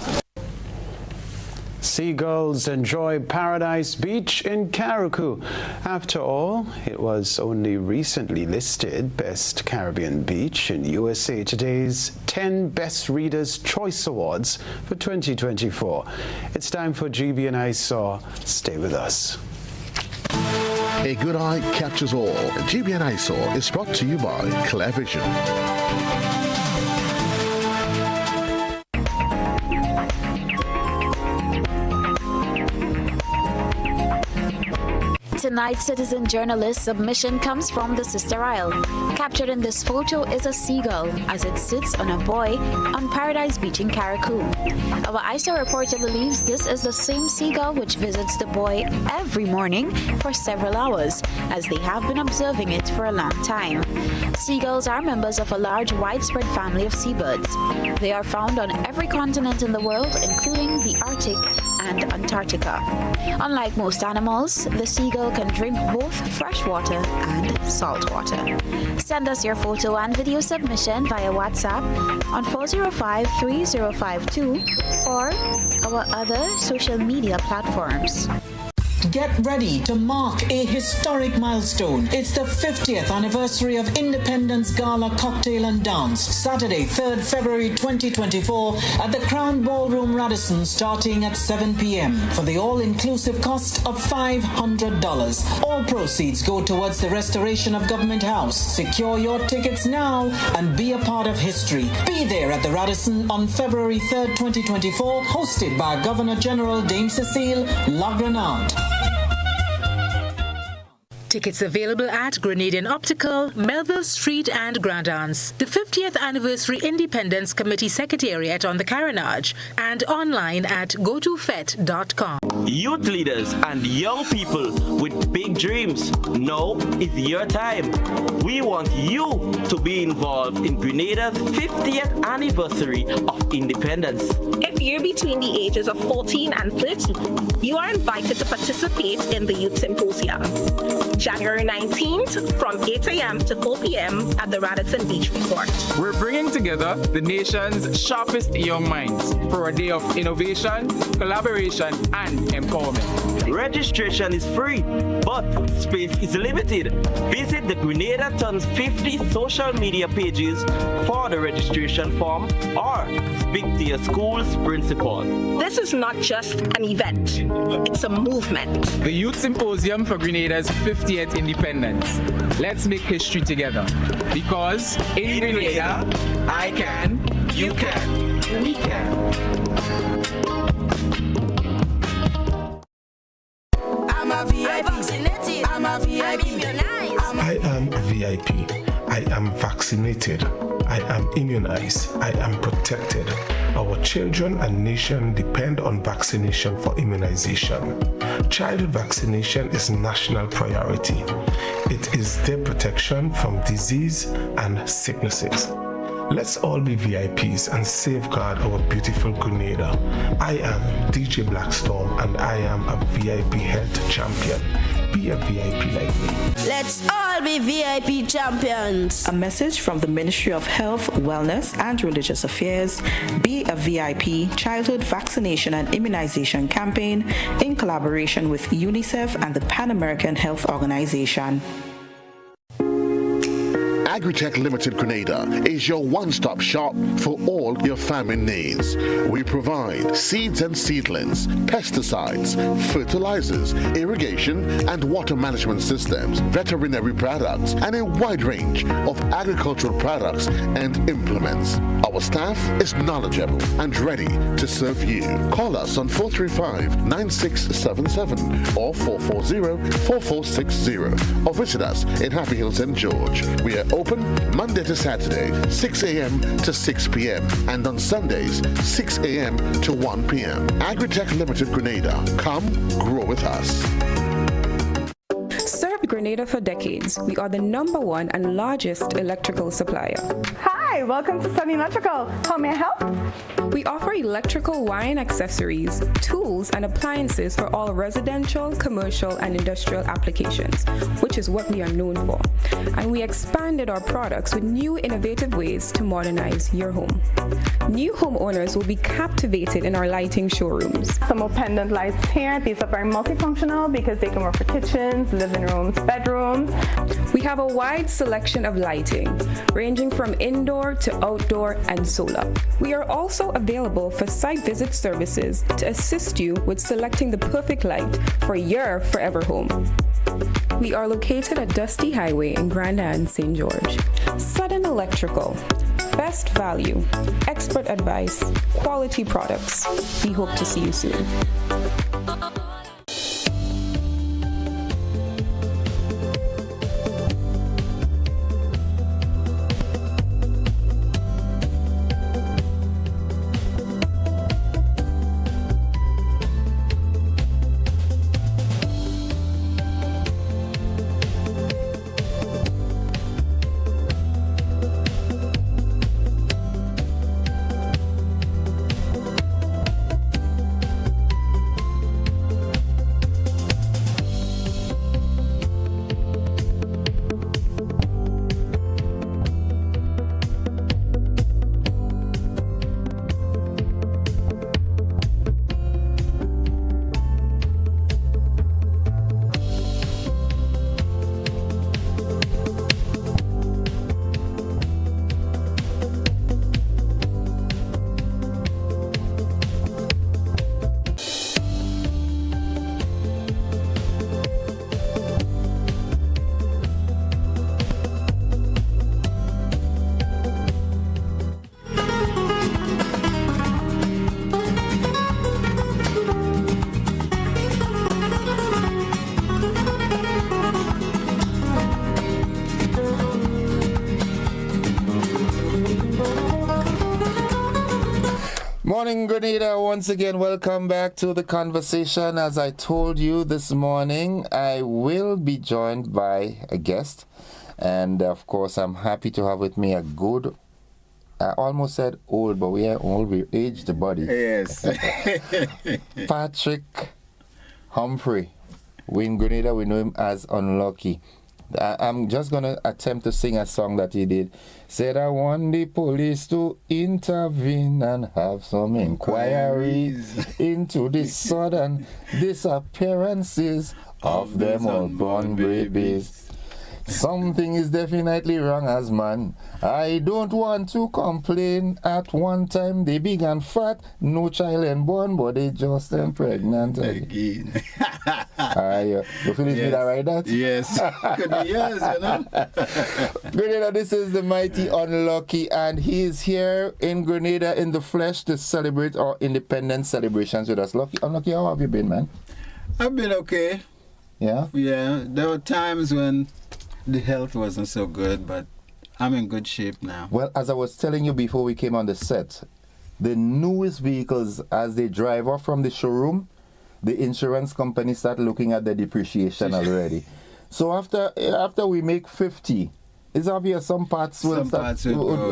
Seagulls enjoy Paradise Beach in Carriacou. After all, it was only recently listed Best Caribbean Beach in USA Today's 10 Best Readers' Choice Awards for 2024. It's time for GB and I Saw. Stay with us. A good eye catches all. GB and I Saw is brought to you by Clear Vision. Tonight's citizen journalist submission comes from the Sister Isle. Captured in this photo is a seagull as it sits on a buoy on Paradise Beach in Carriacou. Our ISO reporter believes this is the same seagull which visits the buoy every morning for several hours, as they have been observing it for a long time. Seagulls are members of a large, widespread family of seabirds. They are found on every continent in the world, including the Arctic and Antarctica. Unlike most animals, the seagull can drink both fresh water and salt water. Send us your photo and video submission via WhatsApp on 405-3052 or our other social media platforms. Get ready to mark a historic milestone. It's the 50th anniversary of Independence Gala Cocktail and Dance, Saturday, 3rd February 2024 at the Crown Ballroom Radisson, starting at 7 p.m. for the all-inclusive cost of $500. All proceeds go towards the restoration of Government House. Secure your tickets now and be a part of history. Be there at the Radisson on February 3rd, 2024, hosted by Governor General Dame Cecile La Grenade. Tickets available at Grenadian Optical, Melville Street and Grand Anse, the 50th Anniversary Independence Committee Secretariat on the Carenage, and online at gotofet.com. Youth leaders and young people with big dreams, now is your time. We want you to be involved in Grenada's 50th anniversary of independence. If you're between the ages of 14 and 30, you are invited to participate in the Youth Symposium. January 19th from 8 a.m. to 4 p.m. at the Radisson Beach Resort. We're bringing together the nation's sharpest young minds for a day of innovation, collaboration, and empowerment. Registration is free, but space is limited. Visit the Grenada Tons 50 social media pages for the registration form or speak to your school's principal. This is not just an event, it's a movement. The Youth Symposium for Grenada's 50th independence. Let's make history together. Because in Grenada, I can, you can, we can. I'm a VIP. I'm a VIP. I am a VIP. I am vaccinated. I am immunized. I am protected. Our children and nation depend on vaccination for immunization. Childhood vaccination is national priority. It is their protection from disease and sicknesses. Let's all be VIPs and safeguard our beautiful Grenada. I am DJ Blackstorm and I am a VIP health champion. Be a VIP like me. Let's all be VIP champions. A message from the Ministry of Health, Wellness and Religious Affairs. Be a VIP childhood vaccination and immunization campaign in collaboration with UNICEF and the Pan American Health Organization. Agritech Limited Grenada is your one-stop shop for all your farming needs. We provide seeds and seedlings, pesticides, fertilizers, irrigation and water management systems, veterinary products, and a wide range of agricultural products and implements. Our staff is knowledgeable and ready to serve you. Call us on 435-9677 or 440-4460 or visit us in Happy Hill, St. George. We are open Monday to Saturday, 6 a.m. to 6 p.m. and on Sundays, 6 a.m. to 1 p.m. Agritech Limited Grenada. Come grow with us. Served Grenada for decades. We are the #1 and largest electrical supplier. Hi, welcome to Sunny Electrical. How may I help? We offer electrical wire accessories, tools, and appliances for all residential, commercial, and industrial applications, which is what we are known for. And we expanded our products with new innovative ways to modernize your home. New homeowners will be captivated in our lighting showrooms. Some more pendant lights here. These are very multifunctional because they can work for kitchens, living rooms, bedrooms. We have a wide selection of lighting, ranging from indoor to outdoor and solar. We are also available for site visit services to assist you with selecting the perfect light for your forever home. We are located at Dusty Highway in Grenada, St. George. Southern Electrical. Best value, expert advice, quality products. We hope to see you soon. Morning, Grenada. Once again, welcome back to the conversation. As I told you this morning, I will be joined by a guest. And of course, I'm happy to have with me a good, I almost said old, but we are old, we aged the body. Yes. Patrick Humphrey. We in Grenada, we know him as Unlucky. I'm just going to attempt to sing a song that he did. Said I want the police to intervene and have some inquiries into the sudden disappearances of them unborn babies. Something is definitely wrong as man. I don't want to complain. At one time they began fat, no child and born, but they just pregnant again. You feel me that right? That? Yes. Could be yes, you know. Grenada, this is the mighty Unlucky, and he is here in Grenada in the flesh to celebrate our independence celebrations with us. Unlucky, how have you been, man? I've been okay. Yeah? Yeah. There were times when the health wasn't so good, but I'm in good shape now. Well, as I was telling you before we came on the set, the newest vehicles, as they drive off from the showroom, the insurance company start looking at the depreciation already. So after we make 50, it's obvious some parts will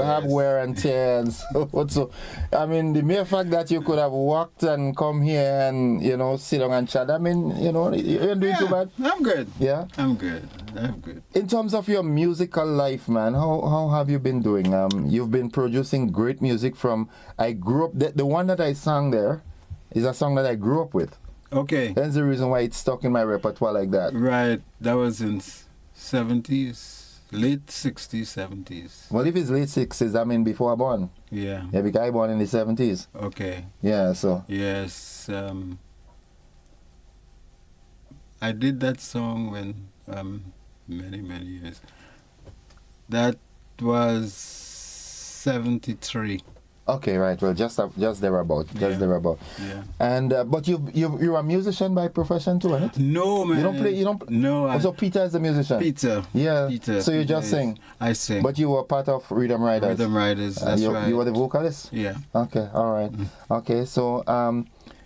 have wear and tear and so I mean, the mere fact that you could have walked and come here and, you know, sit down and chat, I mean, you know, you're doing too bad. I'm good. Yeah? I'm good. In terms of your musical life, man, how have you been doing? You've been producing great music from, I grew up, the one that I sang there is a song that I grew up with. Okay. That's the reason why it's stuck in my repertoire like that. Right. That was in 70s. Late 60s, 70s. Well, if it's late 60s, I mean before I born. Yeah. Yeah, because I born in the 70s. Okay. Yeah, so. Yes. I did that song when many years. That was 73. Okay, right. Well, just thereabout. Thereabout. Yeah. And but you're a musician by profession too, isn't it? No, man. You don't play. You don't. No. So Peter is a musician. Peter. Yeah. Peter. So you just sing. I sing. But you were part of Rhythm Riders. Rhythm Riders. That's right. You were the vocalist. Yeah. Okay. All right. Okay. So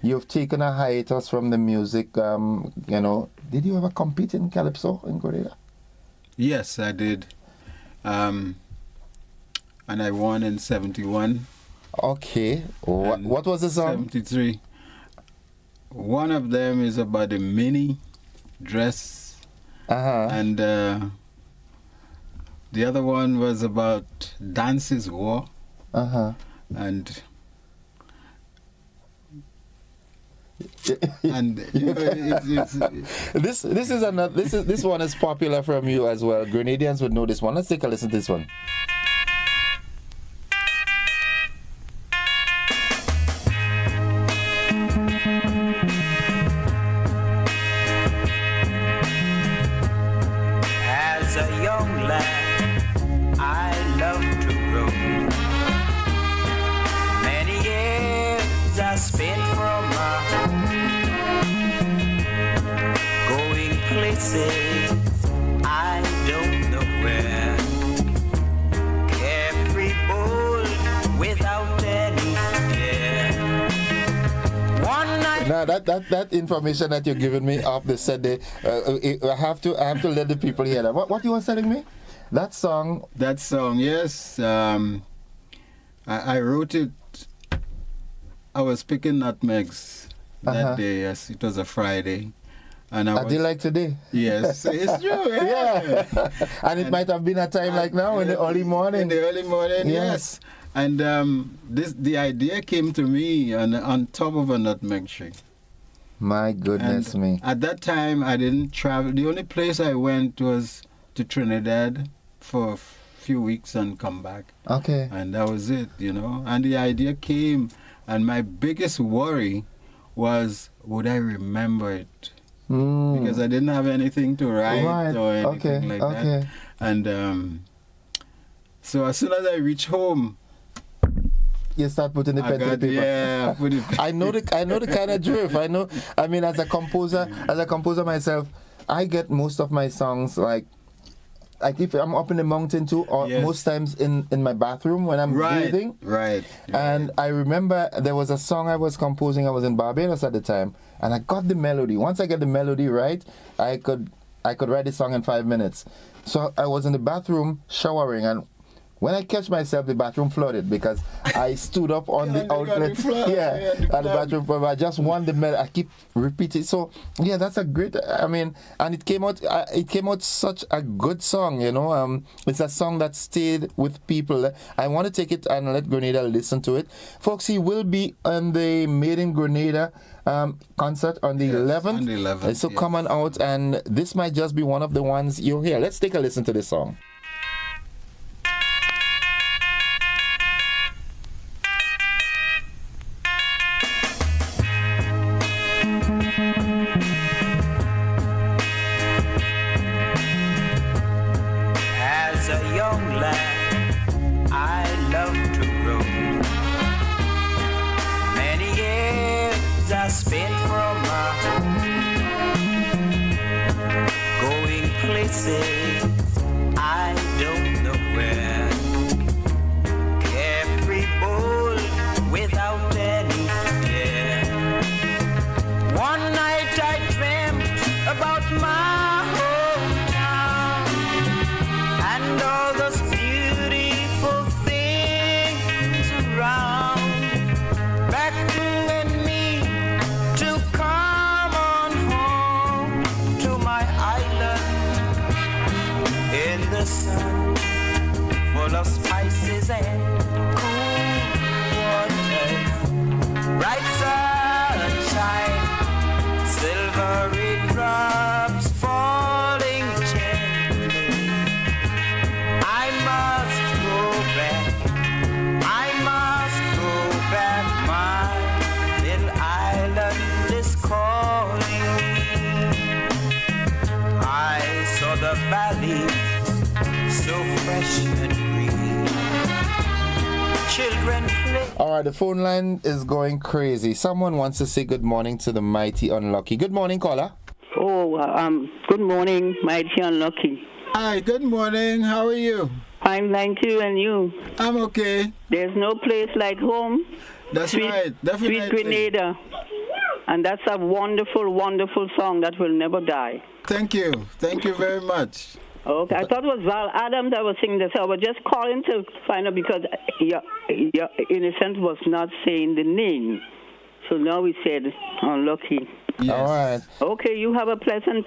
you've taken a hiatus from the music. Did you ever compete in Calypso in Grenada? Yes, I did. And I won in 71. Okay. What was the song? 73. One of them is about a mini dress. And the other one was about Dance's War. And this one is popular from you as well. Grenadians would know this one. Let's take a listen to this one. As a young lad, I loved to roam. Many years I spent from my home, going places I don't know where. Carefree, bold, without any fear. One night. Now that information that you're giving me off the set day, I have to let the people hear that. What you were telling me? That song. That song, yes. I wrote it. I was picking nutmegs that day. Yes, it was a Friday. And I did like today. Yes, it's true. Yeah. And it might have been a time like now in the early morning. In the early morning, yes. And the idea came to me on top of a nutmeg tree. My goodness me. At that time, I didn't travel. The only place I went was to Trinidad for a few weeks and come back. Okay. And that was it, And the idea came, and my biggest worry was, would I remember it? Because I didn't have anything to write or anything like that. And so as soon as I reach home, you start putting the pen to the paper. Yeah, put it. I know the kind of drift. I mean, as a composer myself, I get most of my songs like if I'm up in the mountain too, or most times in my bathroom when I'm breathing. Right. And I remember there was a song I was composing. I was in Barbados at the time, and I got the melody. Once I get the melody right, I could write the song in 5 minutes. So I was in the bathroom showering, and when I catch myself, the bathroom flooded because I stood up on the outlet. At the bathroom. But I just want the melody. I keep repeating. So yeah, that's a great. I mean, and it came out. Such a good song. It's a song that stayed with people. I want to take it and let Grenada listen to it, folks. He will be on the Made in Grenada concert on the 11th. On the 11th. So come on out, and this might just be one of the ones you'll hear. Let's take a listen to this song. As a young lad, I loved to roam. Many years I spent from my home, going places I don't know where. Carefree, bold, without any fear. One night I dreamt about my hometown and all those beautiful things around, beckoning me to come on home to my island in the sun, full of spices and cool waters, bright sunshine, silvery drops falling gently valleys, so fresh and green. Children play. All right, the phone line is going crazy. Someone wants to say good morning to the mighty unlucky. Good morning, caller. Good morning, mighty unlucky. Hi, good morning. How are you? I'm thank you, and you? I'm okay. There's no place like home. That's right, definitely. Sweet Grenada. And that's a wonderful, wonderful song that will never die. Thank you. Thank you very much. Okay, I thought it was Val Adams that was singing this. I was just calling to find out because your innocent was not saying the name. So now we said unlucky. Yes. All right. Okay, you have a pleasant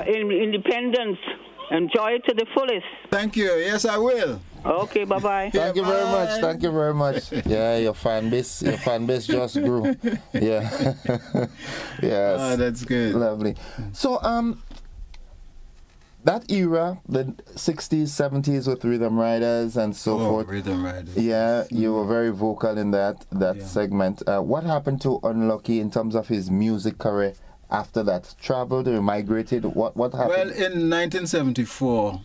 independence. Enjoy it to the fullest. Thank you. Yes, I will. Okay, bye-bye. Thank you very much. Thank you very much. Yeah, your fan base just grew. Yeah. Yes. Oh, that's good. Lovely. So, that era, the 60s, 70s with Rhythm Riders and so forth. Rhythm Riders. Yeah, you were very vocal in that segment. What happened to Unlucky in terms of his music career after that? Traveled or migrated? What happened? Well, in 1974,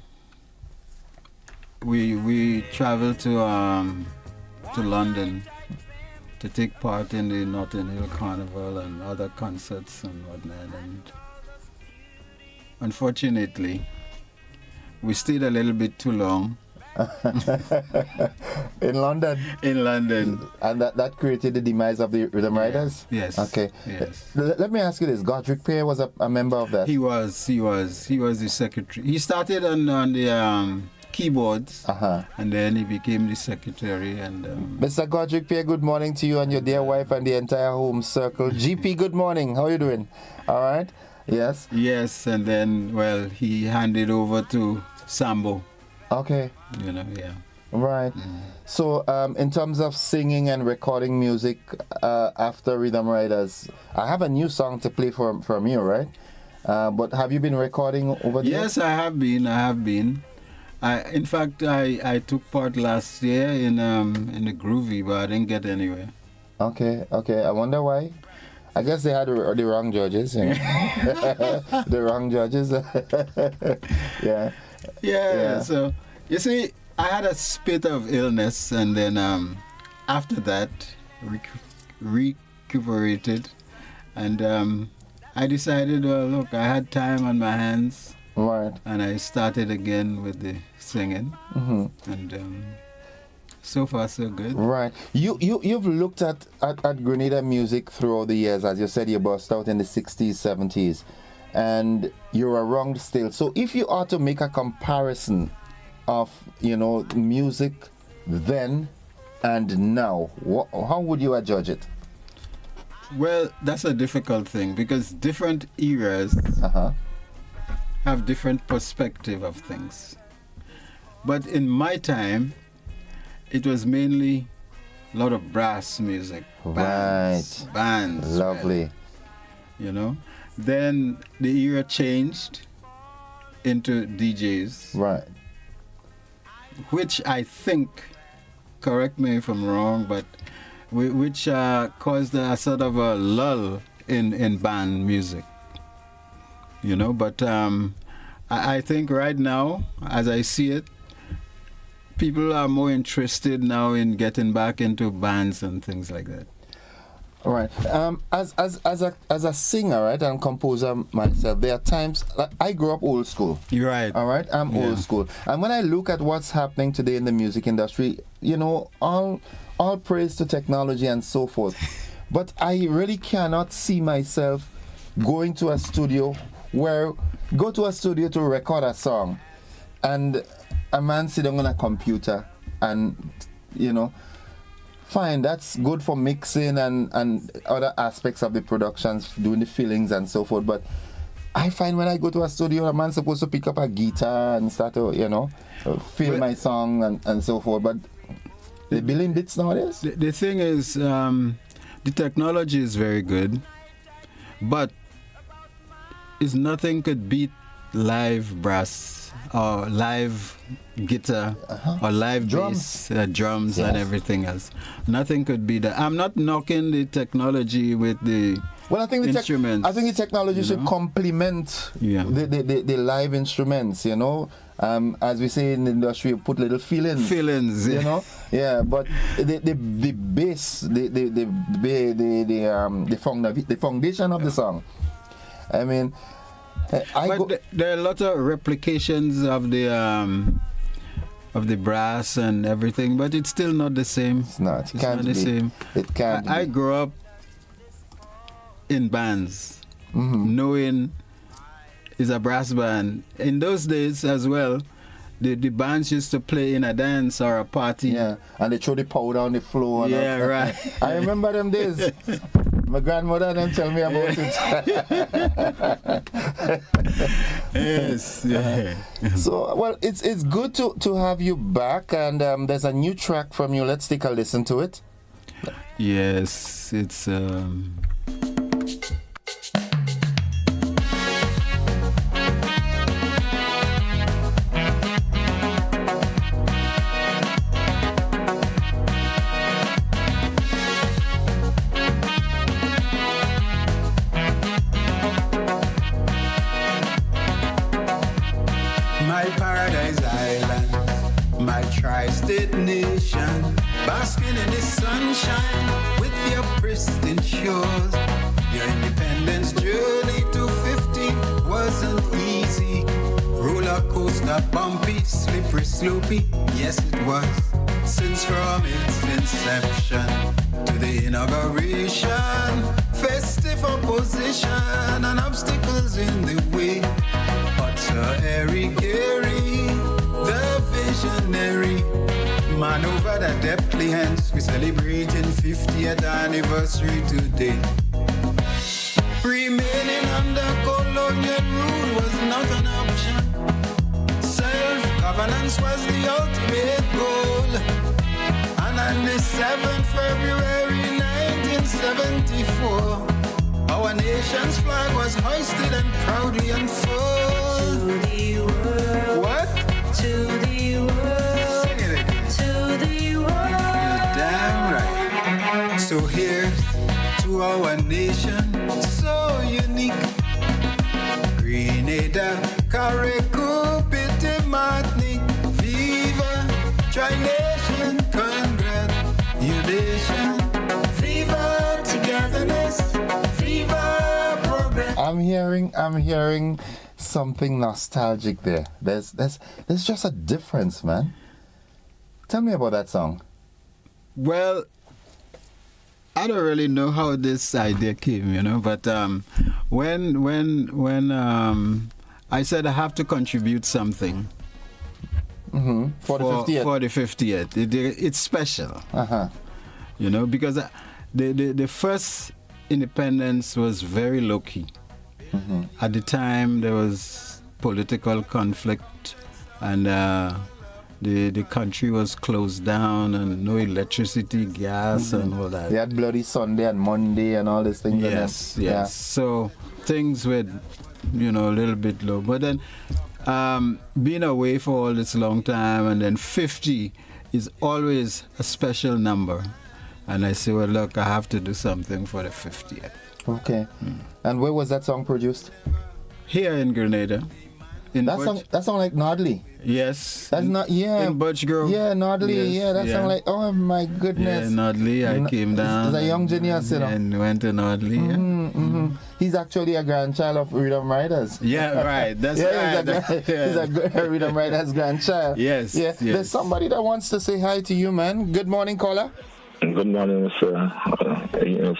we traveled to London to take part in the Notting Hill Carnival and other concerts and whatnot. And unfortunately, we stayed a little bit too long. In London? In London. And that created the demise of the Rhythm Riders? Yes. Okay. Yes. Let me ask you this. Godric Pierre was a member of that? He was the secretary. He started on the keyboards, and then he became the secretary. And Mr. Godric Pierre, good morning to you and your dear wife and the entire home circle. GP, good morning. How are you doing? All right? Yes? Yes, and then, well, he handed over to Sambo. Okay. You know, yeah. Right. So, in terms of singing and recording music after Rhythm Riders, I have a new song to play from you, right? But have you been recording over there? Yes, I have been. In fact, I took part last year in the Groovy, but I didn't get anywhere. Okay. I wonder why. I guess they had the wrong judges. You know? The wrong judges. Yeah. So you see, I had a spit of illness, and then after that, recuperated, and I decided, well, look, I had time on my hands. Right. And I started again with the singing, and so far so good. Right. You've looked at Grenada music throughout the years. As you said, you burst out in the 60s, 70s, and you're around still. So if you are to make a comparison of, music then and now, how would you adjudge it? Well, that's a difficult thing because different eras have different perspective of things. But in my time, it was mainly a lot of brass music. Bands. Lovely. Right? Then the era changed into DJs. Right. Which I think, correct me if I'm wrong, but which caused a sort of a lull in band music. But I think right now, as I see it, people are more interested now in getting back into bands and things like that. All right. As a singer, right, and composer myself, there are times I grew up old school. You're right. All right. I'm old school, and when I look at what's happening today in the music industry, all praise to technology and so forth, but I really cannot see myself going to a studio to record a song, and a man sit down on a computer and fine, that's good for mixing and other aspects of the productions, doing the fillings and so forth, but I find when I go to a studio, a man's supposed to pick up a guitar and start to fill my song and so forth, but the billing bits nowadays. The thing is, the technology is very good, but nothing could beat live brass or live guitar or live bass, drums and everything else. Nothing could be that. I'm not knocking the technology with the instruments. I think the technology should complement the live instruments, you know. As we say in the industry, put little feelings, you know. Yeah, but the bass, the foundation of the song. I mean, there are a lot of replications of the brass and everything, but it's still not the same. It's not. It's not the same. It can't. I grew up in bands, knowing it's a brass band. In those days as well, the bands used to play in a dance or a party. Yeah, and they throw the powder on the floor. And right. I remember them days. My grandmother and them tell me about it. Yes, yeah. So, well, it's good to have you back, and there's a new track from you. Let's take a listen to it. Yes, it's... tri-state nation, basking in the sunshine with your pristine shores. Your independence journey to 50 wasn't easy. Roller coaster, bumpy, slippery, slopey, yes it was. Since from its inception to the inauguration, festive opposition and obstacles in the way. But Sir Harry Carey, the visionary, man over the deathly hands, we celebrating 50th anniversary today. Remaining under colonial rule was not an option. Self-governance was the ultimate goal. And on the 7th February 1974, our nation's flag was hoisted and proudly unfurled. To the world. What? To the world. Sing it again. To the world. You're damn right. So here's to our nation, so unique. Grenada, Carrico, Pity, Martinique, Viva, Tri-Nation, congratulations. Viva togetherness, Viva progress. I'm hearing something nostalgic there. There's just a difference, man. Tell me about that song. Well, I don't really know how this idea came, you know, but when I said I have to contribute something for the 50th. For the 50th, it's special, you know, because the first independence was very low key. At the time, there was political conflict, and the country was closed down, and no electricity, gas, and all that. They had Bloody Sunday and Monday and all these things. Yes. Yeah. So things were, you know, a little bit low. But then being away for all this long time, and then 50 is always a special number. And I say, well, look, I have to do something for the 50th. Okay. And where was that song produced? Here in Grenada. That song like Nodley. Yes. That's not, yeah. In Birch Grove. Yeah, Nodley. Yes, that sound like, oh my goodness. Yeah, Nodley. I came down. He's a young genius, you know. And went to Nodley. He's actually a grandchild of Rhythm Riders. Yeah, right. That's right. He's a Rhythm Riders grandchild. Yes. Yeah. There's somebody that wants to say hi to you, man. Good morning, caller. Good morning, sir.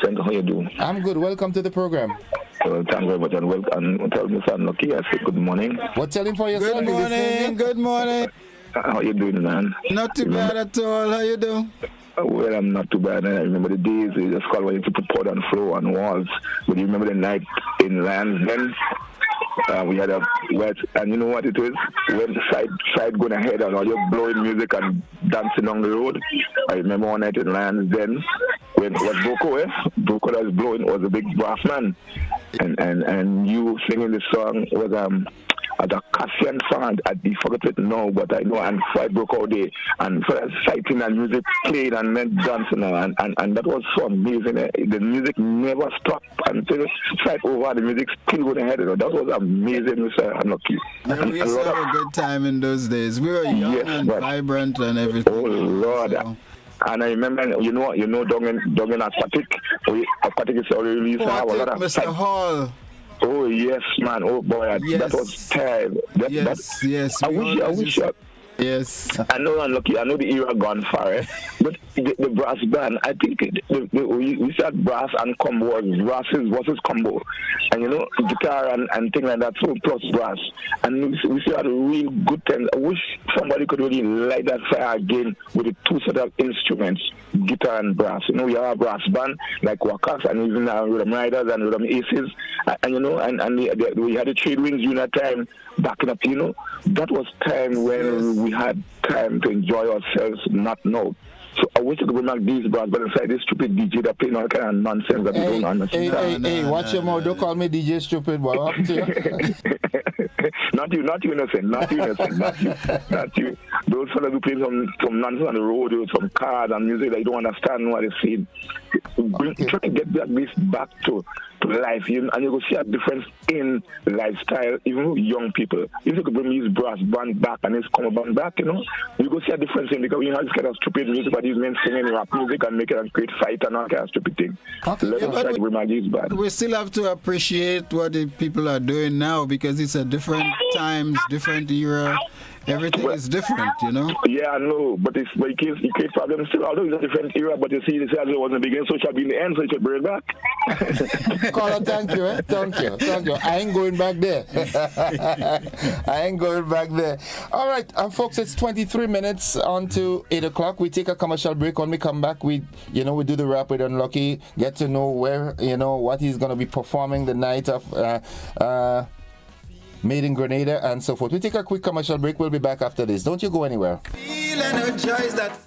Frank, how you doing? I'm good. Welcome to the program. Thank you very much, and welcome. Tell Mr. Unlucky, I say good morning. What tell him for yourself? Good morning. Good morning. How you doing, man? Not too bad at all. How you doing? Well, I'm not too bad. I remember the days we just call when you put powder on floor and walls. But you remember the night in Lands then? We had a wet, and you know what it is? When the side going ahead and all you're blowing music and dancing on the road. I remember one night in Lands then, when it was Boko, Boko that was blowing was a big brass man. And you singing this song was as a Cassian song. I forget it now, but I know. And so I broke out there, and so exciting, and music played and men dancing, and that was so amazing. The music never stopped until straight over. The music still went ahead. That was amazing, Mr. Anoki. We used to have a good time in those days. We were young and vibrant and everything. Oh Lord. So. And I remember, you know, down in Aquatic is already used to have a lot of Mr. Hall. Oh yes, man. Oh boy, yes. That was terrible. Yes. I wish. Yes. I know I'm lucky. I know the era gone far, but the brass band. I think we said brass and combo. Brass was his combo, and you know guitar and things like that. So plus brass, and we still had a real good time. I wish somebody could really light that fire again with the two set of instruments, guitar and brass. You know, we have a brass band like Wakas and even Rhythm Riders and Rhythm Aces, and you know, and we had the trade winds during that time backing up. You know, that was time when we had time to enjoy ourselves, not now. So I wish I could bring back these brass, but inside this stupid DJ that playing all kind of nonsense that we don't understand. Hey, watch your mouth. Don't call me DJ stupid, boy. What happened to you? Not you, innocent. Not you. Those fellas who play some nonsense on the road, some cars and music that you don't understand what they're saying. Try to get this back to life, and you will see a difference in lifestyle, even with young people. If you could bring these brass band back and this combo band back, you know, you will see a difference in, because you know this kind of stupid music, but these men singing rap music and making a great fight and all kind of stupid thing. Let us try to bring back these bands. We still have to appreciate what the people are doing now, because it's a different times, different era. Everything is different, you know? Yeah, I know, but you can't problem still, although it's a different era, but you see, this as it was in the beginning, so it shall be in the end, so it should bring it back. Caller, thank you. Thank you. I ain't going back there. All right, folks, it's 23 minutes on to 8 o'clock. We take a commercial break. When we come back, we do the rap with Unlucky, get to know where, what he's going to be performing the night of Made in Grenada and so forth. We take a quick commercial break. We'll be back after this. Don't you go anywhere. Feel energized that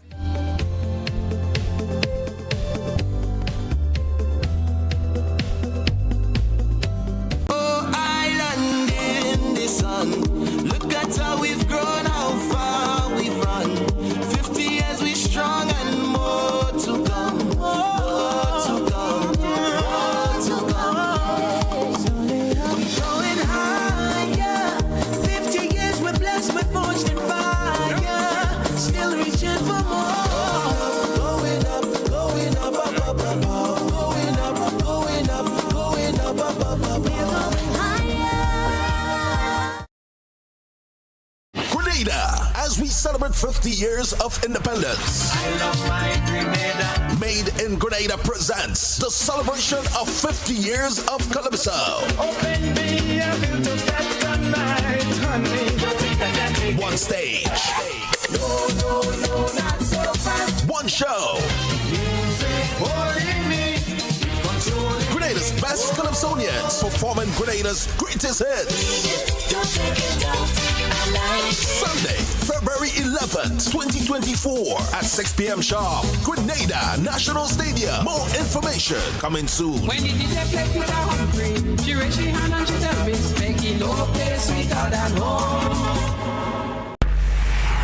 island in the sun. Look at how we've grown, how far we've run. 50 years we strong and more to come. As we celebrate 50 years of independence, I love my Grenada. Made in Grenada presents the celebration of 50 years of Calypso. Open me a little better night, honey. One stage. No, not so fast. One show. Music holding me. Grenada's best Calypsonians performing Grenada's greatest hits. Sunday, February 11th, 2024 at 6 p.m. sharp. Grenada National Stadium. More information coming soon. When the DJ play with a Humphrey, she raise her hand and she tell me, making no place sweeter than home.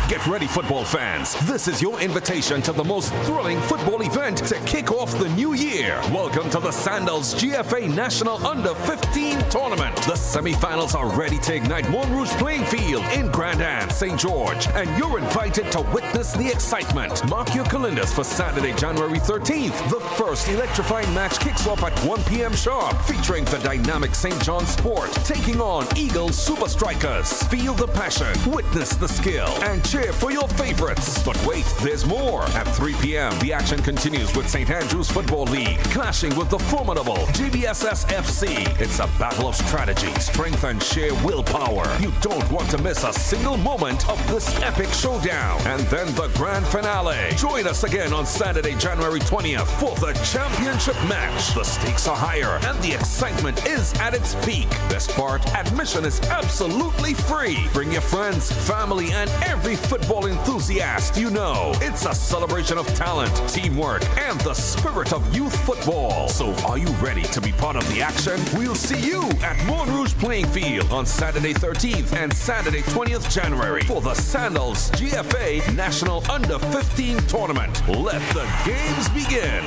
Get ready, football fans. This is your invitation to the most thrilling football event to kick off the new year. Welcome to the Sandals GFA National Under-15 Tournament. The semi-finals are ready to ignite Montrouge playing field in Grand Anse, St. George, and you're invited to witness the excitement. Mark your calendars for Saturday, January 13th. The first electrifying match kicks off at 1 p.m. sharp, featuring the dynamic St. John Sport taking on Eagles Super Strikers. Feel the passion, witness the skill, and cheer for your favorites. But wait, there's more. At 3 p.m., the action continues with St. Andrews Football League clashing with the formidable GBSS FC. It's a battle of strategy, strength, and sheer willpower. You don't want to miss a single moment of this epic showdown. And then the grand finale. Join us again on Saturday, January 20th for the championship match. The stakes are higher and the excitement is at its peak. Best part, admission is absolutely free. Bring your friends, family, and every football enthusiast, you know it's a celebration of talent, teamwork, and the spirit of youth football. So are you ready to be part of the action? We'll see you at Moulin Rouge Playing Field on Saturday 13th and Saturday 20th January for the Sandals GFA National Under-15 Tournament. Let the games begin.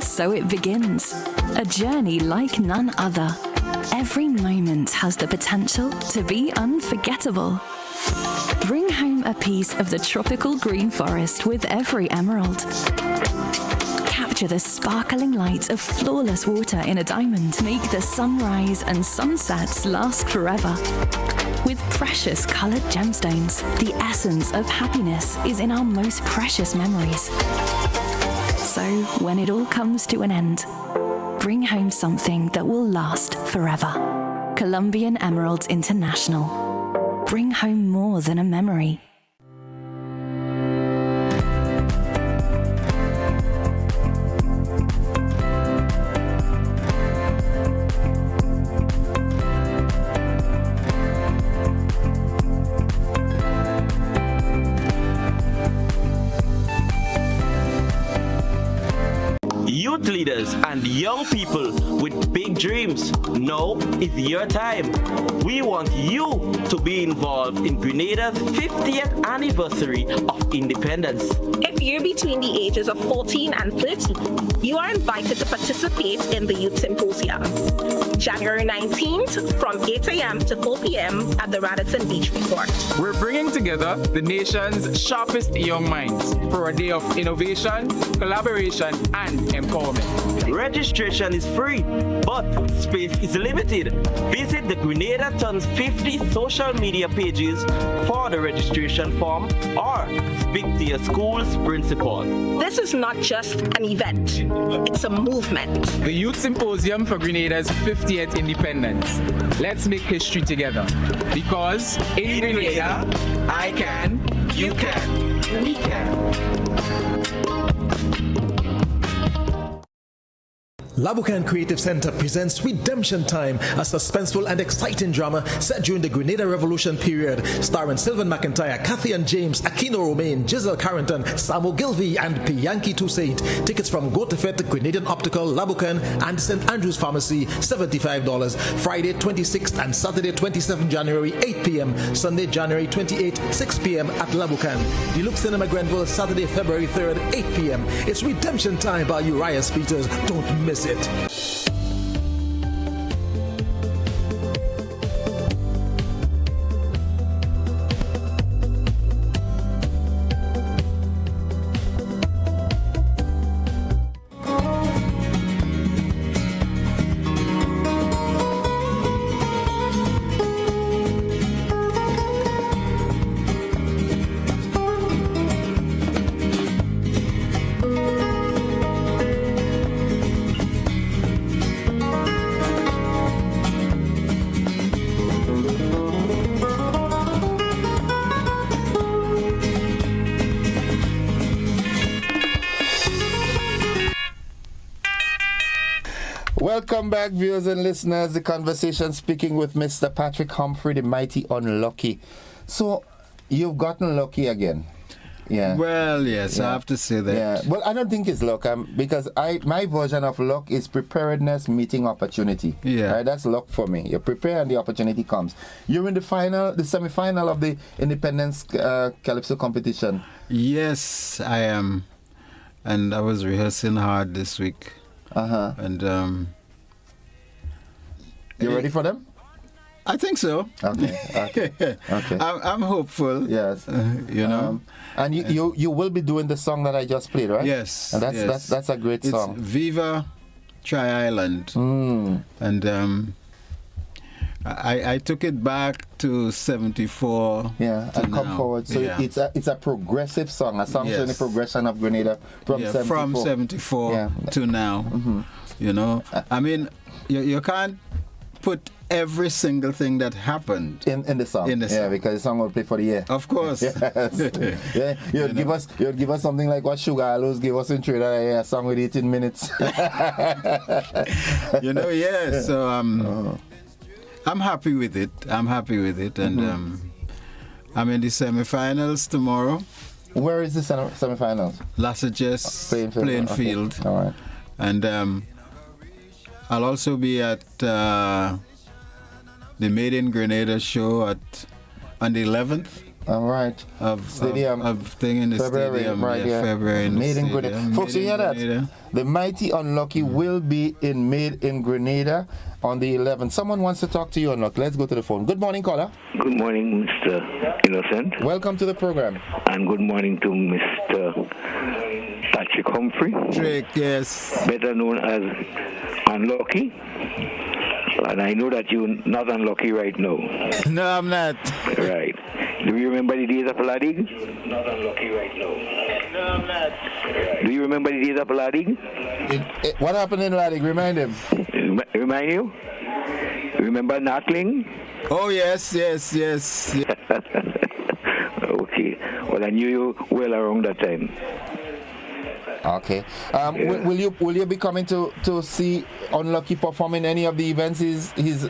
So it begins, a journey like none other. Every moment has the potential to be unforgettable. Bring home a piece of the tropical green forest with every emerald. Capture the sparkling light of flawless water in a diamond. Make the sunrise and sunsets last forever. With precious colored gemstones, the essence of happiness is in our most precious memories. So, when it all comes to an end, bring home something that will last forever. Colombian Emeralds International. Bring home more than a memory. Youth leaders and young people with big dreams, now is your time. We want you to be involved in Grenada's 50th anniversary of independence. If you're between the ages of 14 and 30, you are invited to participate in the Youth Symposium. January 19th from 8 a.m. to 4 p.m. at the Radisson Beach Resort. We're bringing together the nation's sharpest young minds for a day of innovation, collaboration, and empowerment. Registration is free, but space is limited. Visit the Grenada 19th social media pages for the registration form or speak to your school's principal. This is not just an event, it's a movement. The Youth Symposium for Grenada's 50th independence. Let's make history together. Because in Grenada, I can, you can, we can. Labukan Creative Center presents Redemption Time, a suspenseful and exciting drama set during the Grenada Revolution period, starring Sylvan McIntyre, Kathy and James, Aquino Romaine, Giselle Carrington, Samuel Gilvey, and Piyanki Toussaint. Tickets from Go to Fet, Grenadian Optical, Labukan, and St. Andrew's Pharmacy, $75. Friday 26th and Saturday 27th January, 8 p.m. Sunday, January 28th, 6 p.m. at Labukan. Deluxe Cinema Grenville, Saturday, February 3rd, 8 p.m. It's Redemption Time by Uriah Peters. Don't miss it. Welcome back, viewers and listeners. The conversation speaking with Mr. Patrick Humphrey, the mighty unlucky. So, you've gotten lucky again. Yeah. Well, yes, I have to say that. Yeah. Well, I don't think it's luck, because my version of luck is preparedness meeting opportunity. Yeah. Right? That's luck for me. You prepare and the opportunity comes. You're in the semi-final of the Independence Calypso competition. Yes, I am. And I was rehearsing hard this week. Uh-huh. And you ready for them? I think so. Okay. Okay. I'm hopeful. Yes. You know. And you will be doing the song that I just played, right? Yes. And that's a great song. It's Viva Tri-Island. And I took it back to 74. Yeah, and come forward. So it's a progressive song, a song showing the progression of Grenada from 74 to now. You know, I mean, you can't put every single thing that happened in the song. Because the song will play for the year. Of course. Yes. You'd give us something like what Sugar Aloes gave us in Trinidad, a song with 18 minutes. So I'm happy with it. And I'm in the semifinals tomorrow. Where is the semifinals? Lassages Plainfield. Okay. All right. And I'll also be at the Made in Grenada show on the 11th. All right. Stadium. February, right? February. Made in Grenada. Folks, you hear that? The Mighty Unlucky will be in Made in Grenada on the 11th. Someone wants to talk to you, Unlucky. Let's go to the phone. Good morning, caller. Good morning, Mr. Innocent. Welcome to the program. And good morning to Mr. Patrick Humphrey. Patrick, yes. Better known as Unlucky. And I know that you're not unlucky right now. No, I'm not. Right. Do you remember the days of Ladig? Not unlucky right now. No, I'm not. Right. Do you remember the days of Ladig? What happened in Ladig? Remind him. Remind you? Remember Natling? Oh, yes. Okay. Well, I knew you well around that time. Okay. Will you be coming to see Unlucky perform in any of the events? He's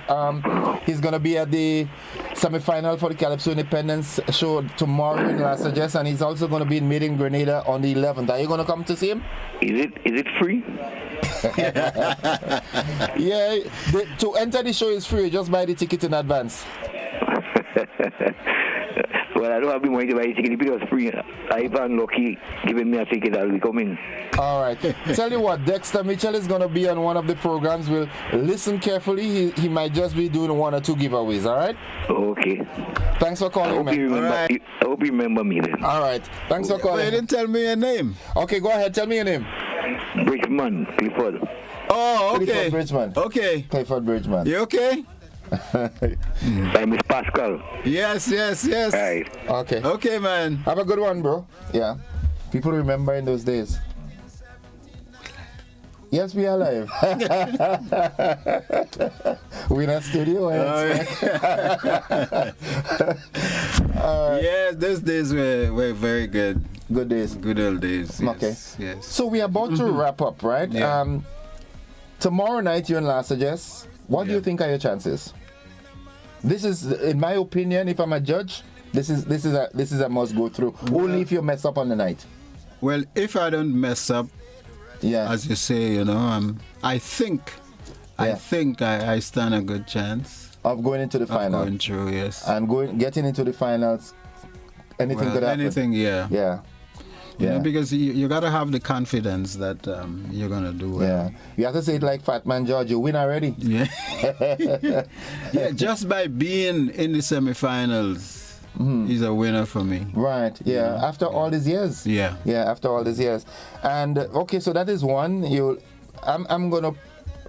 gonna be at the semi-final for the Calypso Independence show tomorrow in Lassages, and he's also gonna be in Made in Grenada on the 11th. Are you gonna come to see him? Is it free? To enter the show is free. Just buy the ticket in advance. Well, I don't have the money to buy a ticket. If it was free, if I'm lucky, giving me a ticket, I'll be coming. All right. Tell you what, Dexter Mitchell is going to be on one of the programs. We'll listen carefully. He might just be doing 1 or 2 giveaways, all right? Okay. Thanks for calling, man. I hope you remember me then. All right. Thanks for calling. You didn't tell me your name. Okay, go ahead. Tell me your name. Bridgman, Clifford. Oh, okay. Clifford Bridgman. Okay. Clifford Bridgman. You okay? I miss Pascal. Yes. Right. Okay. Okay, man. Have a good one, bro. Yeah. People remember in those days. Yes, we are live. We're in a studio. Yes, those days were very good. Good days. Good old days. Okay. Yes. So we're about to wrap up, right? Yeah. Tomorrow night you're in Lassages. What do you think are your chances? This is, in my opinion, if I'm a judge, this is a must go through. Only if you mess up on the night. Well, if I don't mess up, as you say, I think I stand a good chance of going into the final. Going through, yes. And getting into the finals. Anything could happen. Anything, yeah. You know, because you got to have the confidence that you're going to do well. Yeah. You have to say it like Fat Man George, you win already. Yeah. Just by being in the semifinals is a winner for me. Right, yeah. After all these years. Yeah. Yeah, after all these years. And, okay, so that is one.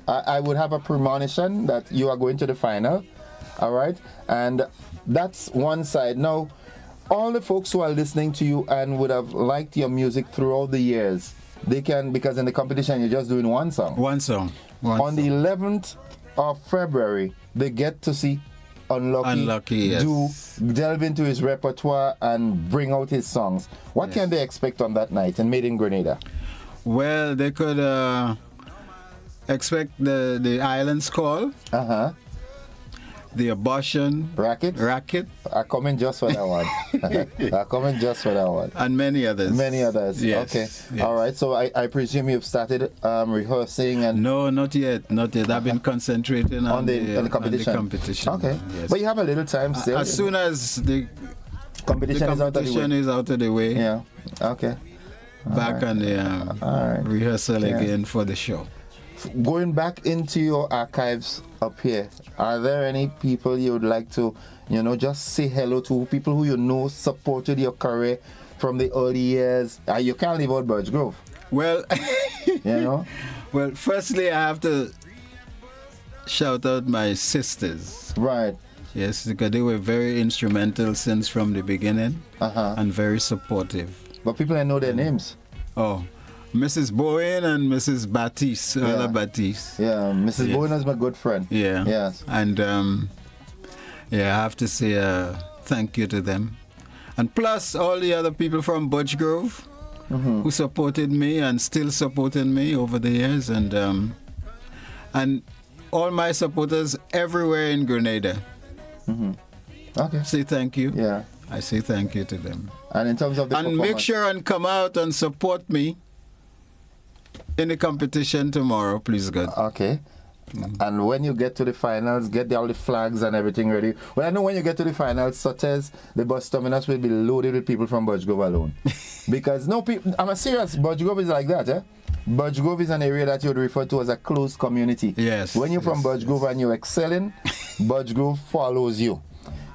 I would have a premonition that you are going to the final. All right? And that's one side. Now, all the folks who are listening to you and would have liked your music throughout the years, they can, because in the competition you're just doing one song. One song. The 11th of February, they get to see Unlucky yes. delve into his repertoire and bring out his songs. What can they expect on that night in Made in Grenada? Well, they could expect the Islands Call. The Abortion Racket. I come in just for that one. And many others. Yes. Okay. Yes. All right. So I presume you've started rehearsing and. No, not yet. I've been concentrating on the competition. Okay. Yes. But you have a little time still. As soon as the competition is out of the way. Yeah. Okay. Back on the rehearsal again for the show. Going back into your archives up here, are there any people you would like to, just say hello to, people who supported your career from the early years. You can't leave out Birch Grove. Well, you know. Well, firstly, I have to shout out my sisters. Right. Yes, because they were very instrumental since from the beginning and very supportive. But people don't know their names. Oh, Mrs. Bowen and Mrs. Baptiste, Yeah. Baptiste. Yeah, Mrs. Yes. Bowen is my good friend. Yeah. Yes. And I have to say thank you to them. And plus all the other people from Birch Grove who supported me and still supporting me over the years, and all my supporters everywhere in Grenada. Okay. Say thank you. Yeah. I say thank you to them. And in terms of the and make sure and come out and support me in the competition tomorrow, please God. Okay. And when you get to the finals, get all the flags and everything ready. Well, I know when you get to the finals, such as the bus terminus will be loaded with people from Birch Grove alone. Because no people, I'm serious, Birch Grove is like that, eh? Birch Grove is an area that you would refer to as a closed community. Yes. When you're from Birch Grove and you're excelling, Birch Grove follows you.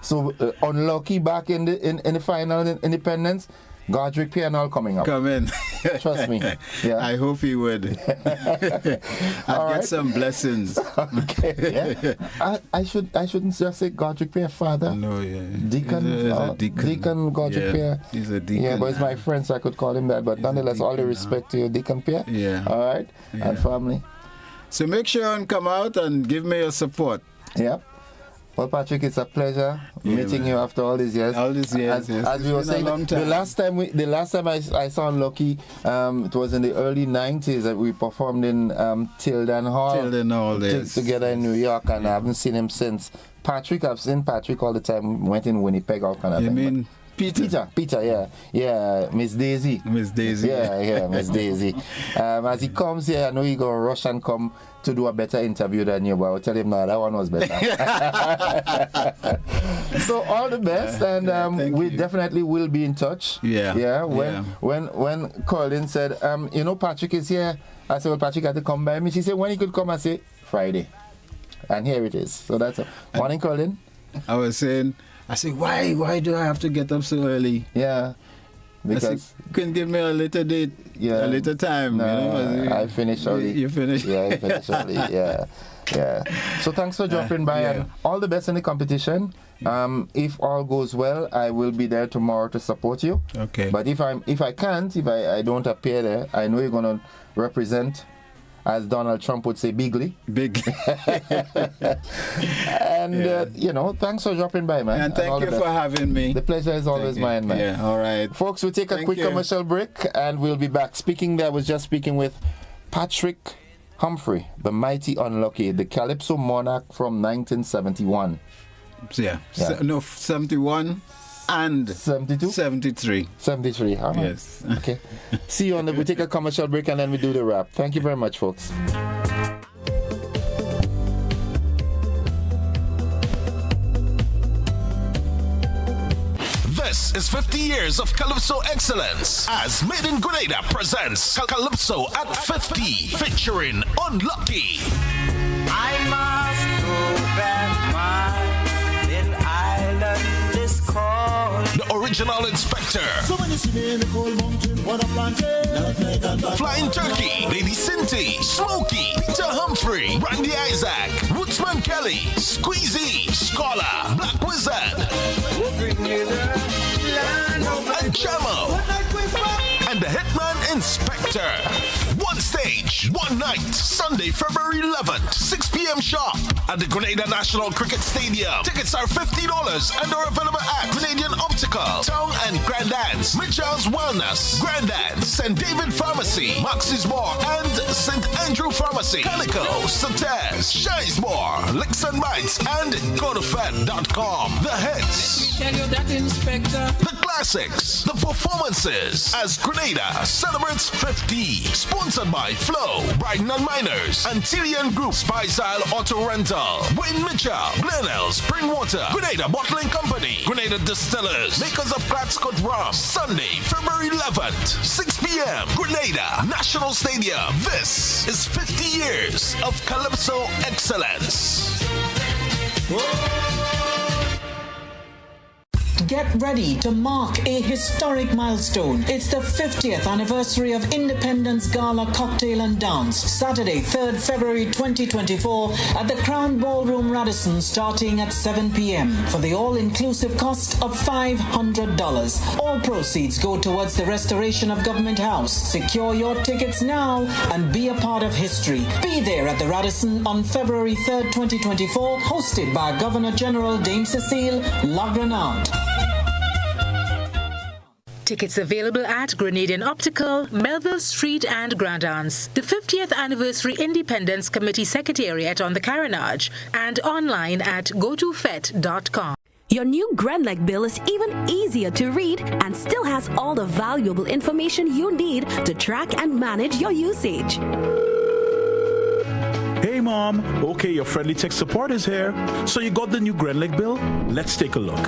So unlucky back in the final in Independence, Godric Pianol coming up. Come in. Trust me. Yeah. I hope he would. I'll get some blessings. Okay. Yeah. I shouldn't just say Godric Pierre father. No, yeah. Deacon. He's a deacon. Deacon Godric Pierre. He's a deacon. Yeah, but it's my friend, so I could call him that. But nonetheless, all the respect to you, Deacon Pierre. Yeah. All right. Yeah. And family. So make sure and come out and give me your support. Yep. Well, Patrick, it's a pleasure meeting you after all these years. All these years, as we were saying, the last time I saw Lucky, it was in the early 90s that we performed in Tilden Hall. Yes. Together in New York, and I haven't seen him since. Patrick, I've seen Patrick all the time. Went in Winnipeg, all kind of thing. You mean Peter, yeah, Miss Daisy. Yeah, Miss Daisy. As he comes here, I know he's gonna rush and come to do a better interview than you, but I'll tell him, no, that one was better. So all the best, and we definitely will be in touch. Yeah. When Colin said, Patrick is here, I said, well, Patrick had to come by me. She said, when he could come, I said, Friday. And here it is. So that's it. Morning, Colin. I said, why do I have to get up so early? Yeah. Because couldn't give me a later date, a later time. No, I finished early. You finished? Yeah, I finished early. Yeah. So thanks for dropping by, and all the best in the competition. If all goes well, I will be there tomorrow to support you. Okay. But if I don't appear there, I know you're gonna represent, as Donald Trump would say, bigly. Big. And, thanks for dropping by, man. And thank you for having me. The pleasure is always mine, man. Yeah, all right. Folks, we'll take a quick commercial break, and we'll be back. I was just speaking with Patrick Humphrey, the mighty Unlucky, the Calypso monarch from 1971. Yeah. 71. And 72? 73. 73, all right. Yes. Okay. See you we take a commercial break and then we do the wrap. Thank you very much, folks. This is 50 years of Calypso excellence as Made in Grenada presents Calypso at 50 featuring Unlucky. I must go back, my little island is called. The original inspector. So when you see me in the cold mountain, what a plantain. Flying Turkey, Lady Cinty, Smokey, Peter Humphrey, Randy Isaac, Rootsman Kelly, Squeezy, Scholar, Black Wizard, and Chamo, and the Hitman Inspector. One stage, one night, Sunday, February 11th, 6 p.m. sharp at the Grenada National Cricket Stadium. Tickets are $50 and are available at Grenadian Optical, Town and Grandad's, Mitchell's Wellness, Grandad's, St. David Pharmacy, Max's More, and St. Andrew Pharmacy, Calico, Santes, Shizemore, Licks and Bites, and GoToFed.com. The hits, Tell you that, Inspector. the classics, the performances as Grenada celebrates 50. Sponsored by Flow, Brighton and Miners, Antillean Group, Spicyle Auto Rental, Wayne Mitchell, Glenelg, Springwater, Grenada Bottling Company, Grenada Distillers, makers of Gladscott Rum. Sunday, February 11th, 6 p.m. Grenada National Stadium. This is 50 years of Calypso excellence. Get ready to mark a historic milestone. It's the 50th anniversary of Independence Gala Cocktail and Dance, Saturday, 3rd February 2024 at the Crown Ballroom Radisson, starting at 7 p.m. for the all-inclusive cost of $500. All proceeds go towards the restoration of Government House. Secure your tickets now and be a part of history. Be there at the Radisson on February 3rd, 2024, hosted by Governor General Dame Cecile La Grenade. Tickets available at Grenadian Optical, Melville Street and Grand Anse, the 50th Anniversary Independence Committee Secretariat on the Carronage, and online at gotofet.com. Your new Grenlec bill is even easier to read and still has all the valuable information you need to track and manage your usage. Hey Mom, okay, your friendly tech support is here. So you got the new Grenlec bill? Let's take a look.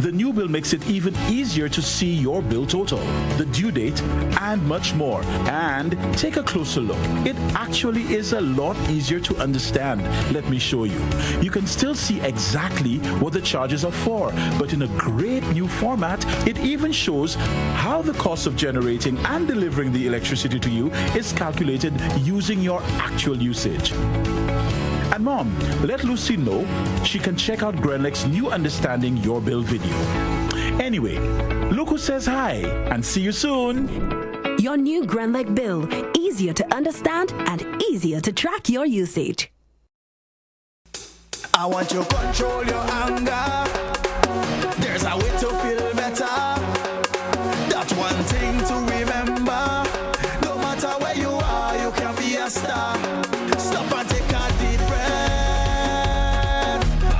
The new bill makes it even easier to see your bill total, the due date, and much more. And take a closer look. It actually is a lot easier to understand. Let me show you. You can still see exactly what the charges are for, but in a great new format, it even shows how the cost of generating and delivering the electricity to you is calculated using your actual usage. And Mom, let Lucy know she can check out Grenlec's new Understanding Your Bill video. Anyway, look who says hi, and see you soon. Your new Grenlec bill, easier to understand and easier to track your usage. I want to control your anger. There's a way to feel better. That's one thing to remember. No matter where you are, you can be a star. Stop and take a deep breath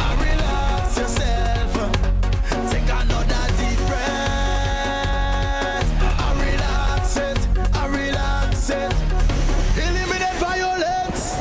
and relax yourself. Take another deep breath and relax it, and relax it. Eliminate violence.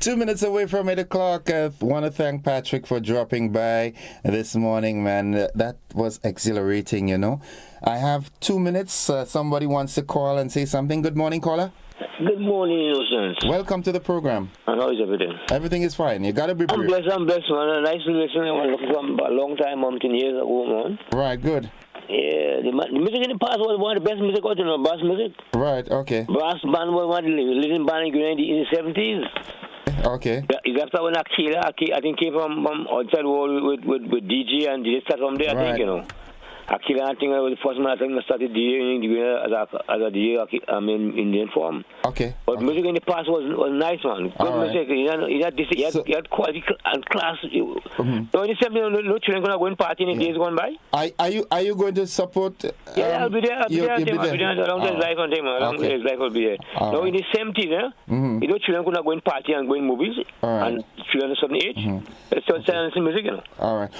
2 minutes away from 8 o'clock. I want to thank Patrick for dropping by this morning, man. That was exhilarating, you know. I have 2 minutes. Somebody wants to call and say something. Good morning, caller. Good morning, Innocent. Welcome to the program. And how is everything? Everything is fine. You got to be brief. I'm blessed, man. Nice to listen. I was looking for a long time, 10 years ago, man. Right, good. Yeah, the music in the past was one of the best music out, you know, brass music. Right, okay. Brass band was one of the leading band in Grenada in the 70s. Okay. It's after when Akila, I think, came from outside world with DJ and DJ started from there, I think, you know. Akila, I think I was the first man I think I started DJing as a DJ, I mean, Indian form. Okay. But music in the past was nice, man. Good music. You had quality and class. You know, no children going to go and party in the days gone by. Are you going to support? I'll be there. I'll be there. Along his life on time. Along his life will be there. Now, in the 70s, you know, children could not go and party and go in movies. And children of a certain age. It's still silence in music, you know. All right.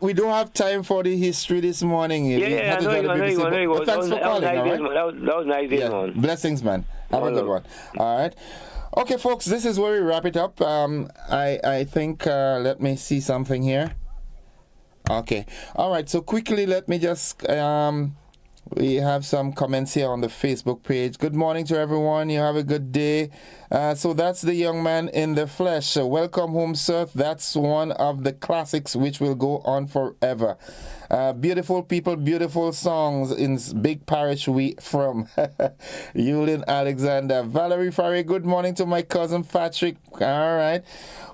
We don't have time for the history this morning. I know you. Thanks for calling. That was nice, man. Blessings, man. Have a good one. All right. Okay, folks, this is where we wrap it up. I think, let me see something here. Okay. All right. So quickly, let me just We have some comments here on the Facebook page. Good morning to everyone. You have a good day. So that's the young man in the flesh. Welcome home, sir. That's one of the classics which will go on forever. Beautiful people, beautiful songs in Big Parish we from. Yulin Alexander. Valerie Farray, good morning to my cousin Patrick. All right.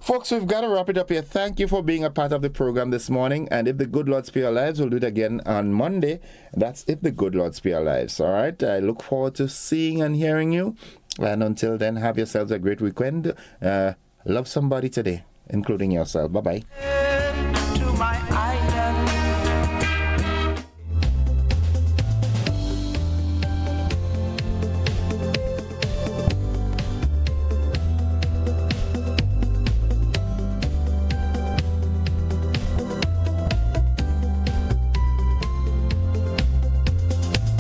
Folks, we've got to wrap it up here. Thank you for being a part of the program this morning. And if the good Lord spare our lives, we'll do it again on Monday. That's if the good Lord spare our lives. All right. I look forward to seeing and hearing you. And until then, have yourselves a great weekend. Love somebody today, including yourself. Bye-bye.